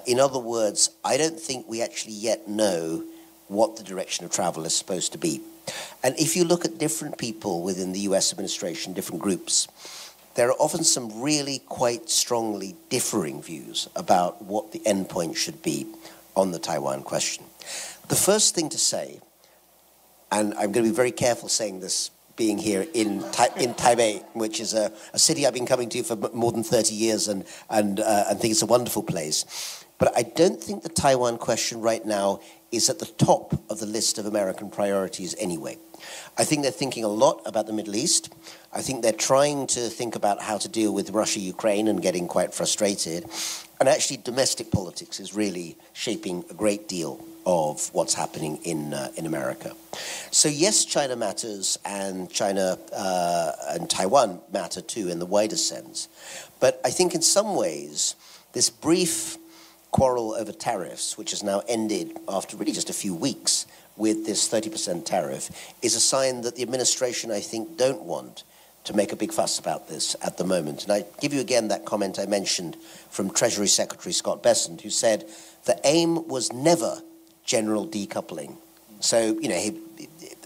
In other words, I don't think we actually yet know what the direction of travel is supposed to be. And if you look at different people within the US administration, different groups, there are often some really quite strongly differing views about what the end point should be on the Taiwan question. The first thing to say, and I'm going to be very careful saying this being here in Taipei, which is a city I've been coming to for more than 30 years and think it's a wonderful place. But I don't think the Taiwan question right now is at the top of the list of American priorities anyway. I think they're thinking a lot about the Middle East. I think they're trying to think about how to deal with Russia, Ukraine, and getting quite frustrated. And actually, domestic politics is really shaping a great deal of what's happening in America. So yes, China matters, and China and Taiwan matter too in the wider sense. But I think in some ways, this brief quarrel over tariffs, which has now ended after really just a few weeks with this 30% tariff, is a sign that the administration, I think, don't want to make a big fuss about this at the moment. And I give you again that comment I mentioned from Treasury Secretary Scott Bessent, who said the aim was never general decoupling. So, you know,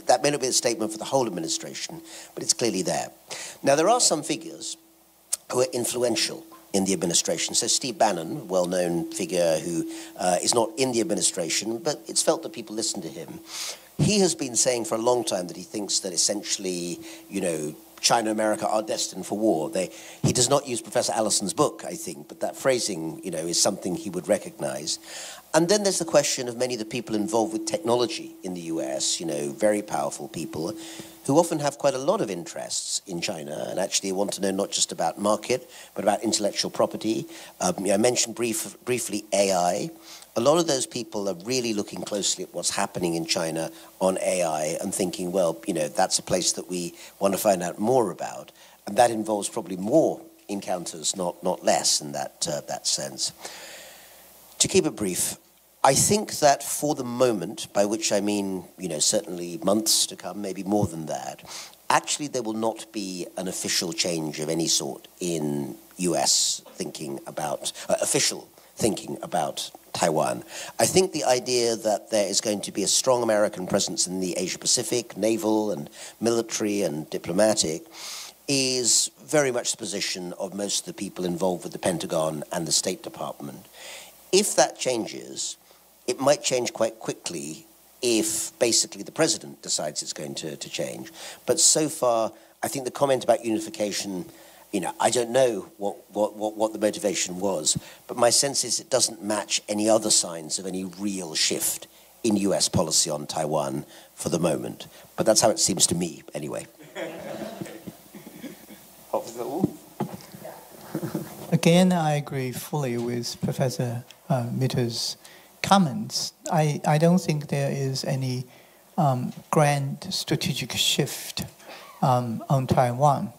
that may not be a statement for the whole administration, but it's clearly there. Now, there are some figures who are influential in the administration. So Steve Bannon, well-known figure who is not in the administration, but it's felt that people listen to him. He has been saying for a long time that he thinks that essentially, you know, China and America are destined for war. He does not use Professor Allison's book, I think, but that phrasing, you know, is something he would recognize. And then there's the question of many of the people involved with technology in the US, you know, very powerful people who often have quite a lot of interests in China and actually want to know not just about market, but about intellectual property. I mentioned briefly AI. A lot of those people are really looking closely at what's happening in China on AI and thinking, well, you know, that's a place that we want to find out more about. And that involves probably more encounters, not less in that sense. To keep it brief, I think that for the moment, by which I mean, you know, certainly months to come, maybe more than that, actually there will not be an official change of any sort in US thinking about, official thinking about Taiwan. I think the idea that there is going to be a strong American presence in the Asia-Pacific, naval and military and diplomatic, is very much the position of most of the people involved with the Pentagon and the State Department. If that changes, it might change quite quickly if basically the president decides it's going to change. But so far, I think the comment about unification, I don't know what the motivation was, but my sense is it doesn't match any other signs of any real shift in US policy on Taiwan for the moment. But that's how it seems to me, anyway. Professor Wu? Again, I agree fully with Professor Mitter's comments. I don't think there is any grand strategic shift on Taiwan.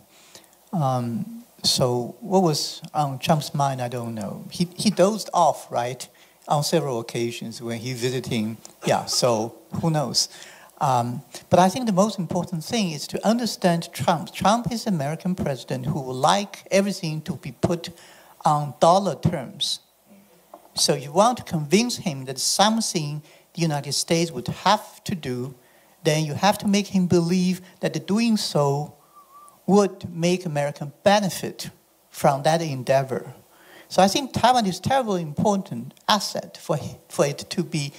So what was on Trump's mind, I don't know. He dozed off, right, on several occasions when he visiting. Yeah, so who knows? But I think the most important thing is to understand Trump. Trump is an American president who would like everything to be put on dollar terms. So you want to convince him that something the United States would have to do, then you have to make him believe that doing so would make America benefit from that endeavor. So I think Taiwan is a terribly important asset for it to be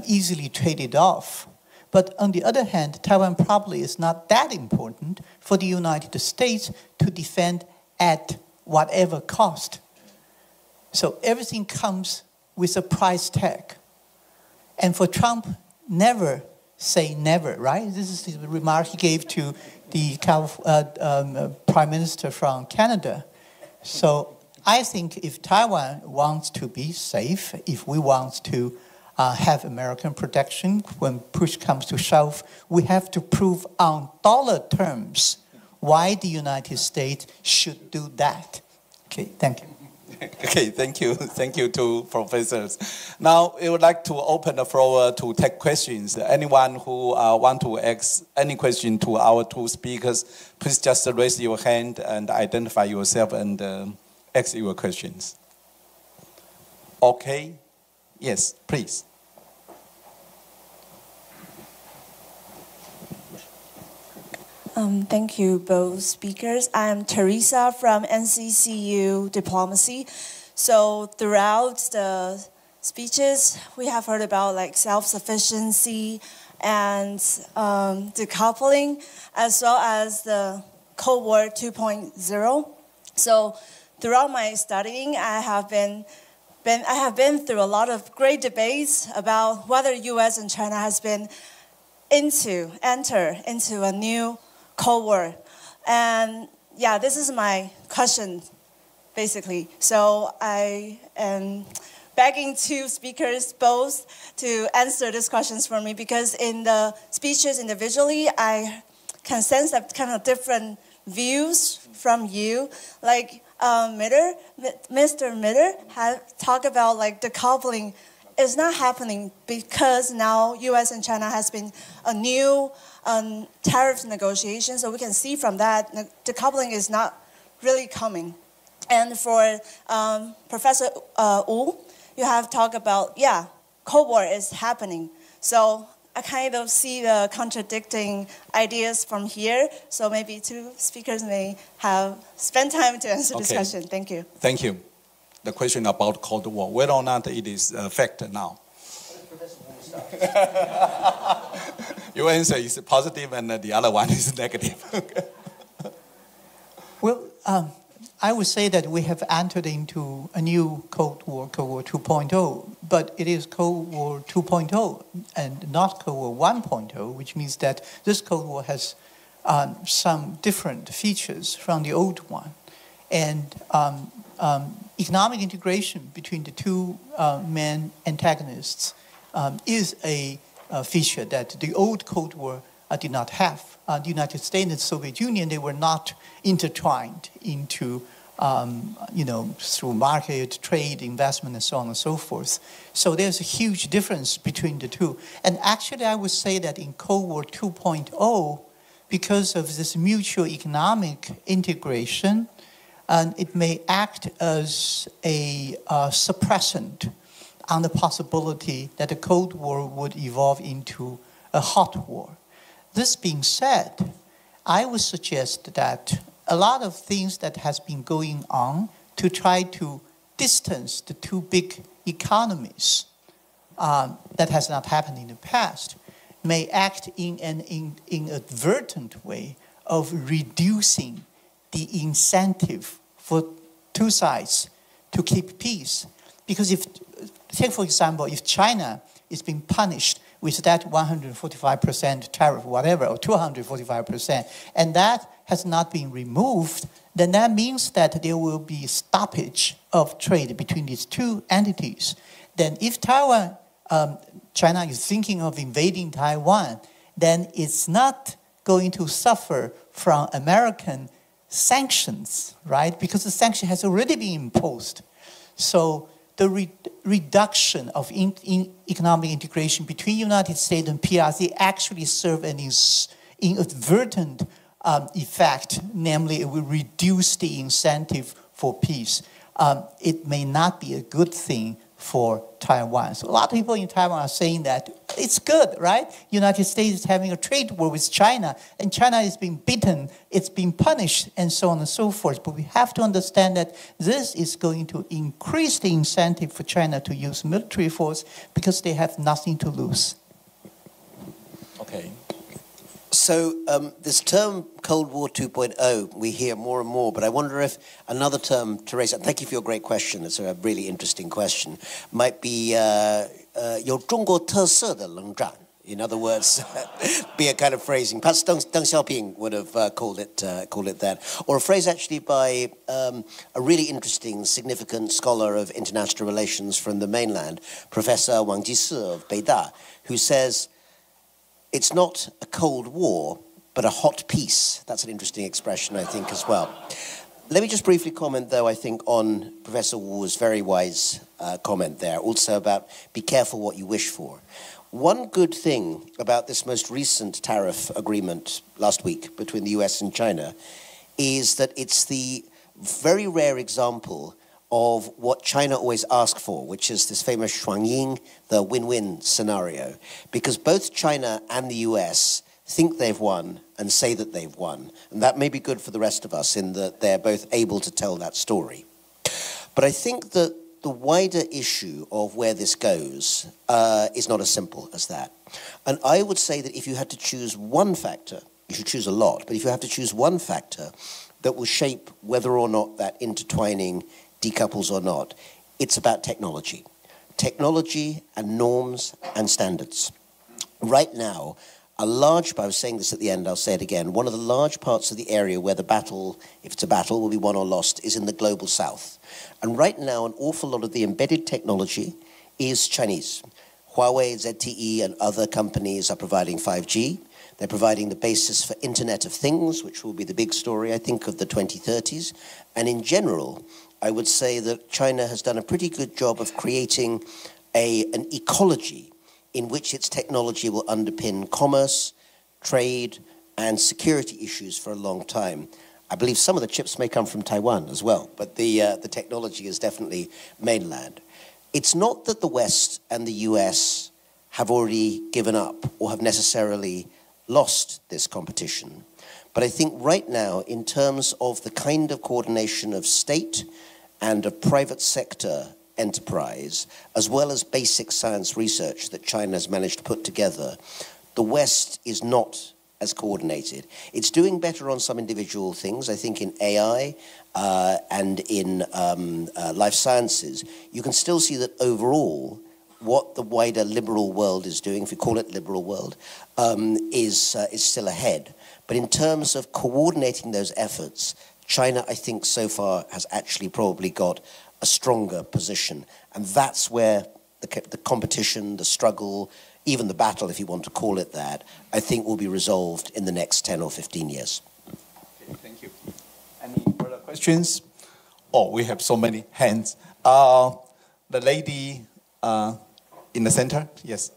easily traded off. But on the other hand, Taiwan probably is not that important for the United States to defend at whatever cost. So everything comes with a price tag. And for Trump, never say never, right? This is the remark he gave to the Prime Minister from Canada. So I think if Taiwan wants to be safe, if we want to have American protection when push comes to shove, we have to prove on dollar terms why the United States should do that. Okay, thank you. Okay, thank you. Thank you to professors. Now, we would like to open the floor to take questions. Anyone who want to ask any question to our two speakers, please just raise your hand and identify yourself and ask your questions. Okay? Yes, please. Thank you, both speakers. I'm Teresa from NCCU Diplomacy. So throughout the speeches, we have heard about like self-sufficiency and decoupling, as well as the Cold War 2.0. So throughout my studying, I have been through a lot of great debates about whether U.S. and China has been enter into a new Cold War. And yeah, this is my question, basically. So I am begging two speakers both to answer these questions for me, because in the speeches individually, I can sense that kind of different views from you. Like Mr. Mitter had talked about like decoupling is not happening because now U.S. and China has been a new tariff negotiation. So we can see from that decoupling is not really coming. And for Professor Wu, you have talked about, yeah, Cold War is happening. So I kind of see the contradicting ideas from here. So maybe two speakers may have spent time to answer this question. Thank you. Thank you. The question about Cold War, whether or not it is a fact now. Your answer is positive and the other one is negative. Well, I would say that we have entered into a new Cold War 2.0, but it is Cold War 2.0 and not Cold War 1.0, which means that this Cold War has some different features from the old one. And economic integration between the two main antagonists is a feature that the old Cold War did not have. The United States and the Soviet Union, they were not intertwined into, through market, trade, investment, and so on and so forth. So there's a huge difference between the two. And actually, I would say that in Cold War 2.0, because of this mutual economic integration, it may act as a suppressant on the possibility that the Cold War would evolve into a hot war. This being said, I would suggest that a lot of things that has been going on to try to distance the two big economies, that has not happened in the past. may act in an inadvertent way of reducing the incentive for two sides to keep peace. Because if, take for example, if China is being punished with that 145% tariff, whatever, or 245%, and that has not been removed, then that means that there will be stoppage of trade between these two entities. Then if China is thinking of invading Taiwan, then it's not going to suffer from American sanctions, right? Because the sanction has already been imposed. So the reduction of economic integration between United States and PRC actually serve an inadvertent effect, namely it will reduce the incentive for peace. It may not be a good thing for Taiwan. So a lot of people in Taiwan are saying that it's good, right? United States is having a trade war with China, and China is being beaten, it's being punished, and so on and so forth. But we have to understand that this is going to increase the incentive for China to use military force because they have nothing to lose. Okay. So this term Cold War 2.0, we hear more and more, but I wonder if another term to raise, and thank you for your great question, it's a really interesting question, might be 有中国特色的冷战. In other words, be a kind of phrasing. Perhaps Deng Xiaoping would have called it that. Or a phrase actually by a really interesting, significant scholar of international relations from the mainland, Professor Wang Jisi of Beida, who says, it's not a Cold War, but a hot peace. That's an interesting expression, I think, as well. Let me just briefly comment, though, I think, on Professor Wu's very wise comment there, also about be careful what you wish for. One good thing about this most recent tariff agreement last week between the US and China is that it's the very rare example of what China always asks for, which is this famous Shuangying, the win-win scenario. Because both China and the US think they've won and say that they've won. And that may be good for the rest of us in that they're both able to tell that story. But I think that the wider issue of where this goes is not as simple as that. And I would say that if you had to choose one factor, you should choose a lot, but if you have to choose one factor that will shape whether or not that intertwining decouples or not, it's about technology. Technology and norms and standards. Right now, I was saying this at the end, I'll say it again, one of the large parts of the area where the battle, if it's a battle, will be won or lost, is in the global south. And right now, an awful lot of the embedded technology is Chinese. Huawei, ZTE, and other companies are providing 5G. They're providing the basis for Internet of Things, which will be the big story, I think, of the 2030s. And in general, I would say that China has done a pretty good job of creating an ecology in which its technology will underpin commerce, trade, and security issues for a long time. I believe some of the chips may come from Taiwan as well, but the technology is definitely mainland. It's not that the West and the US have already given up or have necessarily lost this competition. But I think right now, in terms of the kind of coordination of state and of private sector enterprise, as well as basic science research that China has managed to put together, the West is not as coordinated. It's doing better on some individual things, I think in AI and in life sciences. You can still see that overall, what the wider liberal world is doing, if we call it liberal world, is still ahead. But in terms of coordinating those efforts, China, I think, so far has actually probably got a stronger position. And that's where the competition, the struggle, even the battle, if you want to call it that, I think will be resolved in the next 10 or 15 years. Okay, thank you. Any further questions? Oh, we have so many hands. The lady in the center, yes.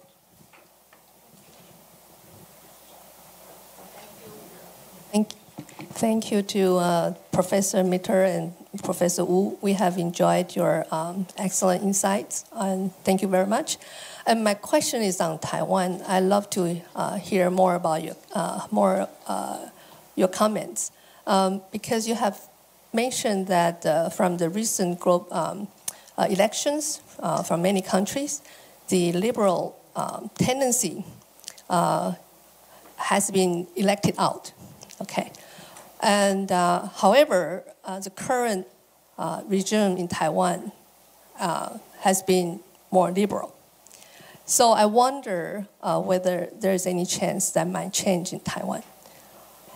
Thank you to Professor Mitter and Professor Wu. We have enjoyed your excellent insights, and thank you very much. And my question is on Taiwan. I'd love to hear more about your comments, because you have mentioned that from the recent elections from many countries, the liberal tendency has been elected out. Okay, and however, the current regime in Taiwan has been more liberal. So I wonder whether there's any chance that might change in Taiwan.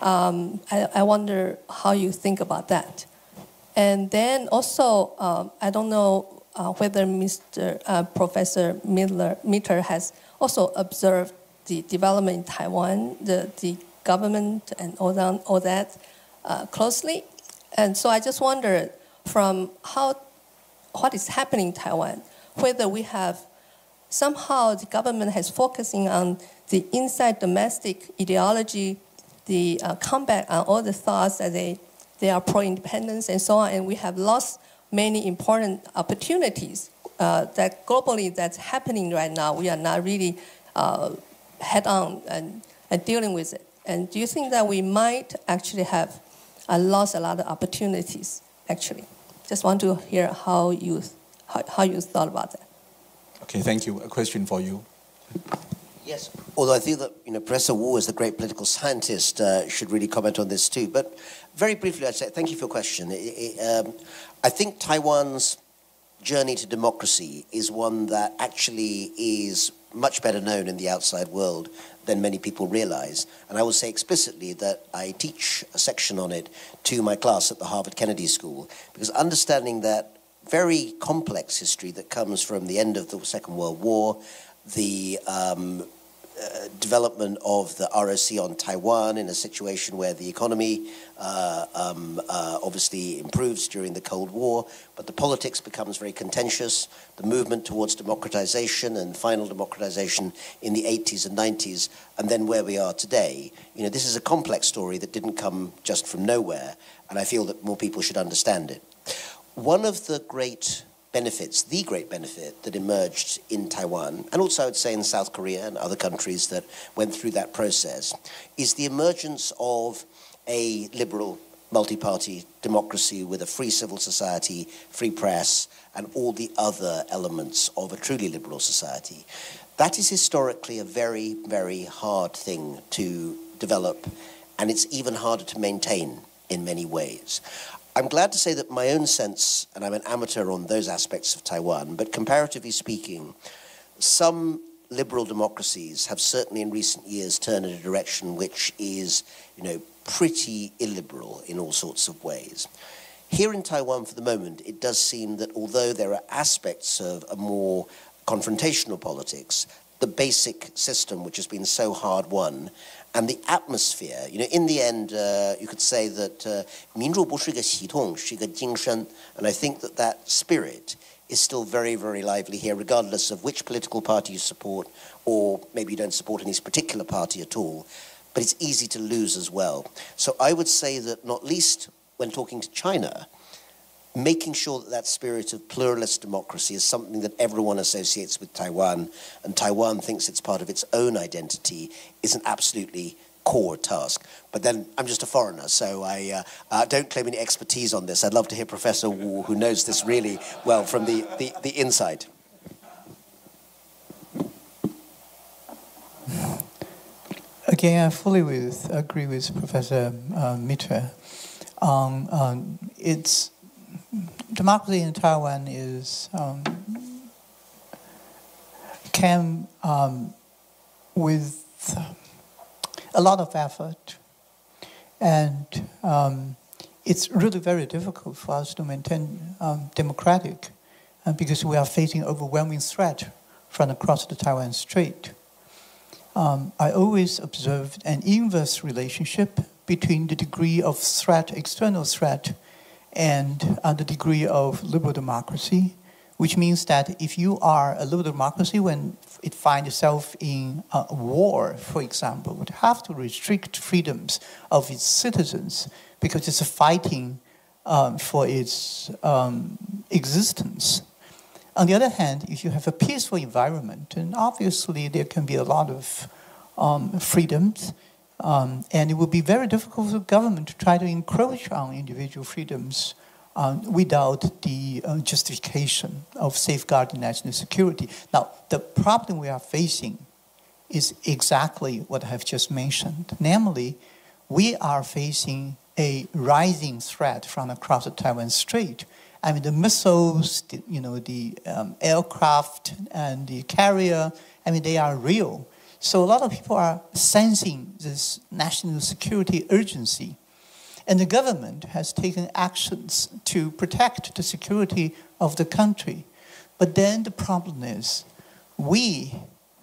I wonder how you think about that. And then also, I don't know whether Professor Mitter has also observed the development in Taiwan, the government and all that closely. And so I just wondered from what is happening in Taiwan, whether we have somehow the government has focusing on the inside domestic ideology, the combat on all the thoughts that they are pro-independence and so on, and we have lost many important opportunities that globally that's happening right now. We are not really head-on and dealing with it. And do you think that we might actually have lost a lot of opportunities, actually? Just want to hear how you thought about that. Okay, thank you. A question for you. Yes, although I think that Professor Wu, as the great political scientist, should really comment on this too. But very briefly, I'd say thank you for your question. I think Taiwan's journey to democracy is one that actually is much better known in the outside world than many people realize. And I will say explicitly that I teach a section on it to my class at the Harvard Kennedy School, because understanding that very complex history that comes from the end of the Second World War, the development of the ROC on Taiwan in a situation where the economy obviously improves during the Cold War, but the politics becomes very contentious, the movement towards democratization and final democratization in the 80s and 90s, and then where we are today. This is a complex story that didn't come just from nowhere, and I feel that more people should understand it. One of the great benefits, the great benefit that emerged in Taiwan, and also I would say in South Korea and other countries that went through that process, is the emergence of a liberal multi-party democracy with a free civil society, free press, and all the other elements of a truly liberal society. That is historically a very, very hard thing to develop, and it's even harder to maintain in many ways. I'm glad to say that my own sense, and I'm an amateur on those aspects of Taiwan, but comparatively speaking, some liberal democracies have certainly in recent years turned in a direction which is, pretty illiberal in all sorts of ways. Here in Taiwan, for the moment, it does seem that although there are aspects of a more confrontational politics, the basic system, which has been so hard won, and the atmosphere, in the end, you could say that 民主不是个系统，是个精神, and I think that spirit is still very, very lively here, regardless of which political party you support, or maybe you don't support any particular party at all, but it's easy to lose as well. So I would say that not least when talking to China, making sure that spirit of pluralist democracy is something that everyone associates with Taiwan, and Taiwan thinks it's part of its own identity, is an absolutely core task. But then I'm just a foreigner, so I don't claim any expertise on this. I'd love to hear Professor Wu, who knows this really well from the inside. Again, I fully agree with Professor Mitter. Democracy in Taiwan came with a lot of effort, and it's really very difficult for us to maintain democratic because we are facing overwhelming threat from across the Taiwan Strait. I always observed an inverse relationship between the degree of threat, external threat, and the degree of liberal democracy, which means that if you are a liberal democracy when it finds itself in a war, for example, would have to restrict freedoms of its citizens because it's fighting for its existence. On the other hand, if you have a peaceful environment, then obviously there can be a lot of freedoms, and it would be very difficult for the government to try to encroach on individual freedoms without the justification of safeguarding national security. Now, the problem we are facing is exactly what I've just mentioned. Namely, we are facing a rising threat from across the Taiwan Strait. I mean, the missiles, the aircraft and the carrier, I mean, they are real. So a lot of people are sensing this national security urgency. And the government has taken actions to protect the security of the country. But then the problem is, we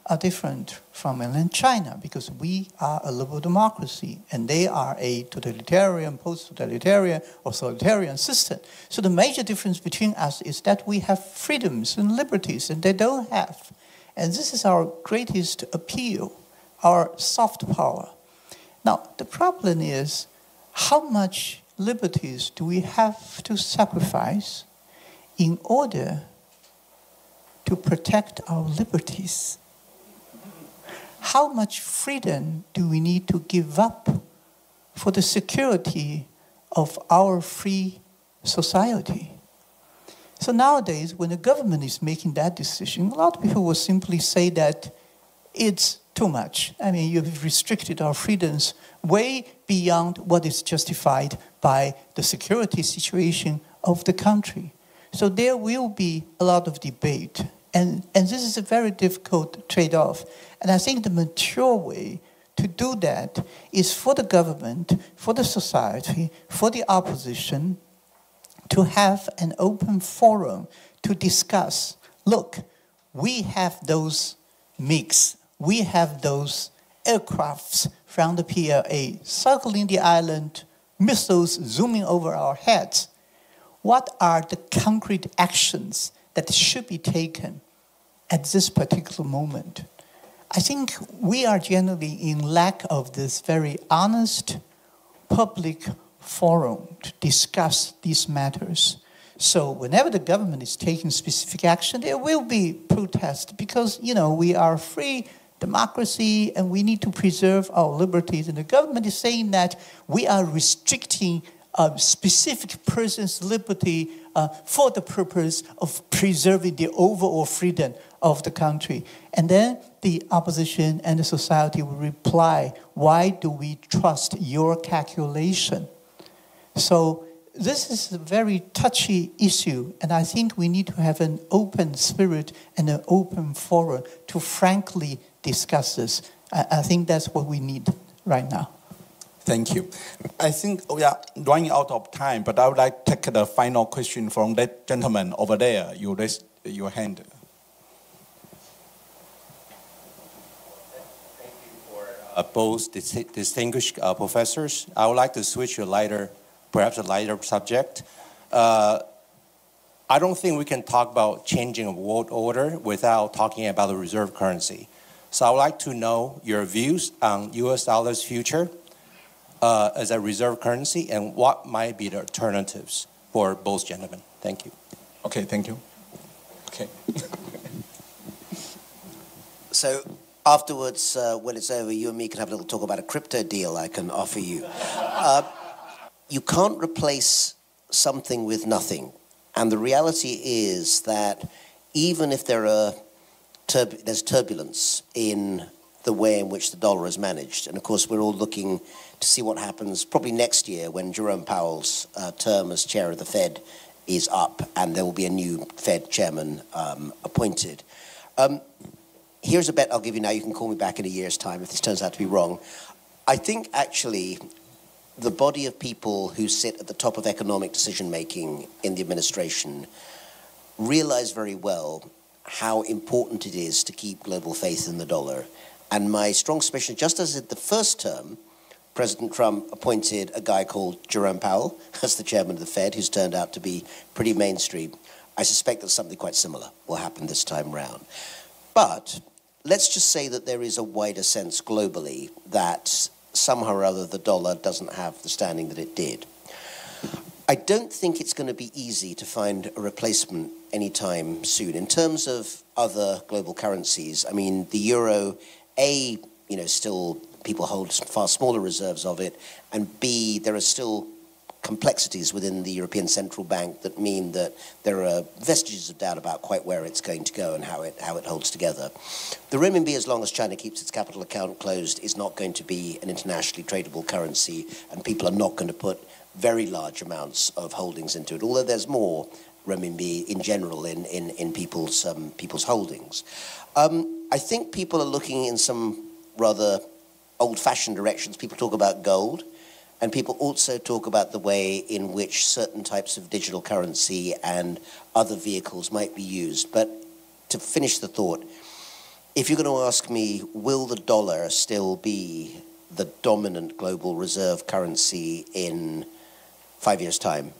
are different from mainland China because we are a liberal democracy and they are a totalitarian, post-totalitarian, authoritarian system. So the major difference between us is that we have freedoms and liberties and they don't have. And this is our greatest appeal, our soft power. Now, the problem is, how much liberties do we have to sacrifice in order to protect our liberties? How much freedom do we need to give up for the security of our free society? So nowadays, when the government is making that decision, a lot of people will simply say that it's too much. I mean, you've restricted our freedoms way beyond what is justified by the security situation of the country. So there will be a lot of debate. And this is a very difficult trade-off. And I think the mature way to do that is for the government, for the society, for the opposition, to have an open forum to discuss, look, we have those MiGs, we have those aircrafts from the PLA circling the island, missiles zooming over our heads. What are the concrete actions that should be taken at this particular moment? I think we are generally in lack of this very honest public forum to discuss these matters. So whenever the government is taking specific action, there will be protest because, we are a free democracy and we need to preserve our liberties. And the government is saying that we are restricting a specific person's liberty for the purpose of preserving the overall freedom of the country. And then the opposition and the society will reply, why do we trust your calculation? So this is a very touchy issue, and I think we need to have an open spirit and an open forum to frankly discuss this. I think that's what we need right now. Thank you. I think we are running out of time, but I would like to take the final question from that gentleman over there. You raised your hand. Thank you for both distinguished professors. I would like to switch to perhaps a lighter subject. I don't think we can talk about changing of world order without talking about the reserve currency. So I would like to know your views on U.S. dollar's future as a reserve currency and what might be the alternatives for both gentlemen. Thank you. Okay, thank you. Okay. So afterwards, when it's over, you and me can have a little talk about a crypto deal I can offer you. You can't replace something with nothing. And the reality is that even if there's turbulence in the way in which the dollar is managed, and of course we're all looking to see what happens probably next year when Jerome Powell's term as chair of the Fed is up and there will be a new Fed chairman appointed. Here's a bet I'll give you now. You can call me back in a year's time if this turns out to be wrong. I think actually the body of people who sit at the top of economic decision-making in the administration realize very well how important it is to keep global faith in the dollar. And my strong suspicion, just as in the first term, President Trump appointed a guy called Jerome Powell as the chairman of the Fed, who's turned out to be pretty mainstream. I suspect that something quite similar will happen this time round. But let's just say that there is a wider sense globally that somehow or other the dollar doesn't have the standing that it did. I don't think it's going to be easy to find a replacement anytime soon. In terms of other global currencies, I mean, the euro, still people hold far smaller reserves of it, and B, there are still complexities within the European Central Bank that mean that there are vestiges of doubt about quite where it's going to go and how it holds together. The renminbi, as long as China keeps its capital account closed, is not going to be an internationally tradable currency, and people are not going to put very large amounts of holdings into it, although there's more renminbi in general in people's holdings. I think people are looking in some rather old-fashioned directions. People talk about gold. And people also talk about the way in which certain types of digital currency and other vehicles might be used. But to finish the thought, if you're going to ask me, will the dollar still be the dominant global reserve currency in 5 years' time?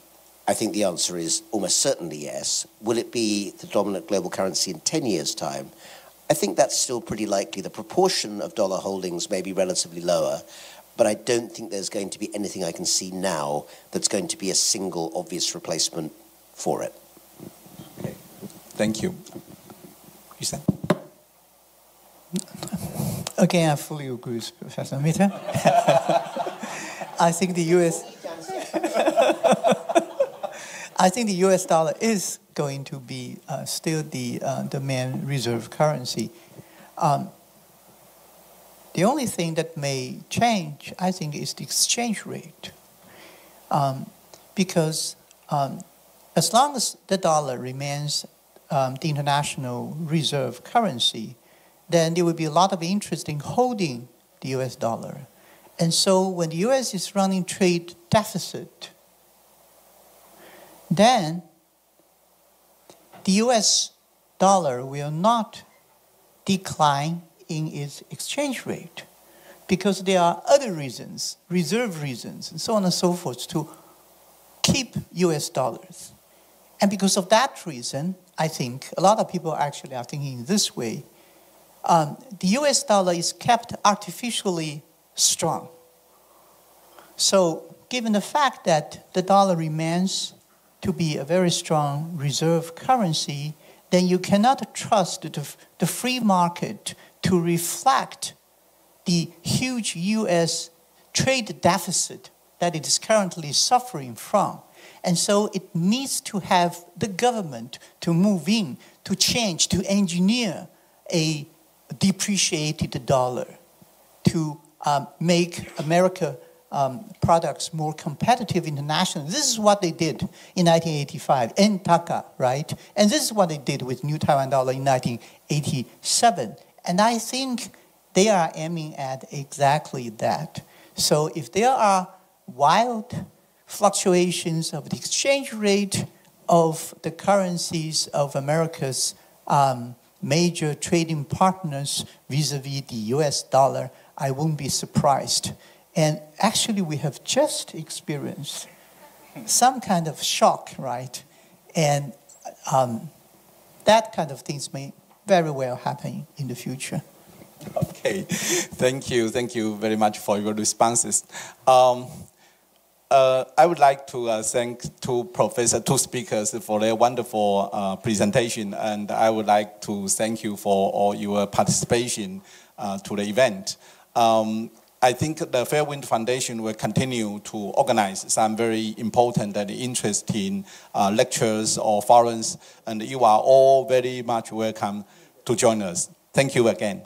I think the answer is almost certainly yes. Will it be the dominant global currency in 10 years' time? I think that's still pretty likely. The proportion of dollar holdings may be relatively lower, but I don't think there's going to be anything I can see now that's going to be a single obvious replacement for it. Okay. Thank you. Yusan? Again, I fully agree with Professor Mitter. I think the US dollar is going to be still the main reserve currency. The only thing that may change, I think, is the exchange rate. Because as long as the dollar remains the international reserve currency, then there will be a lot of interest in holding the US dollar. And so when the US is running trade deficit, then the US dollar will not decline in its exchange rate, because there are other reasons, reserve reasons, and so on and so forth, to keep US dollars. And because of that reason, I think a lot of people actually are thinking this way. The US dollar is kept artificially strong. So given the fact that the dollar remains to be a very strong reserve currency, then you cannot trust the free market to reflect the huge US trade deficit that it is currently suffering from. And so it needs to have the government to move in, to change, to engineer a depreciated dollar to make America products more competitive internationally. This is what they did in 1985 in Taka, right? And this is what they did with New Taiwan dollar in 1987. And I think they are aiming at exactly that. So if there are wild fluctuations of the exchange rate of the currencies of America's major trading partners vis-a-vis the US dollar, I won't be surprised. And actually, we have just experienced some kind of shock, right? And that kind of things may very well happen in the future. Okay, thank you very much for your responses. I would like to thank two speakers for their wonderful presentation, and I would like to thank you for all your participation to the event. I think the Fairwind Foundation will continue to organize some very important and interesting lectures or forums, and you are all very much welcome to join us. Thank you again.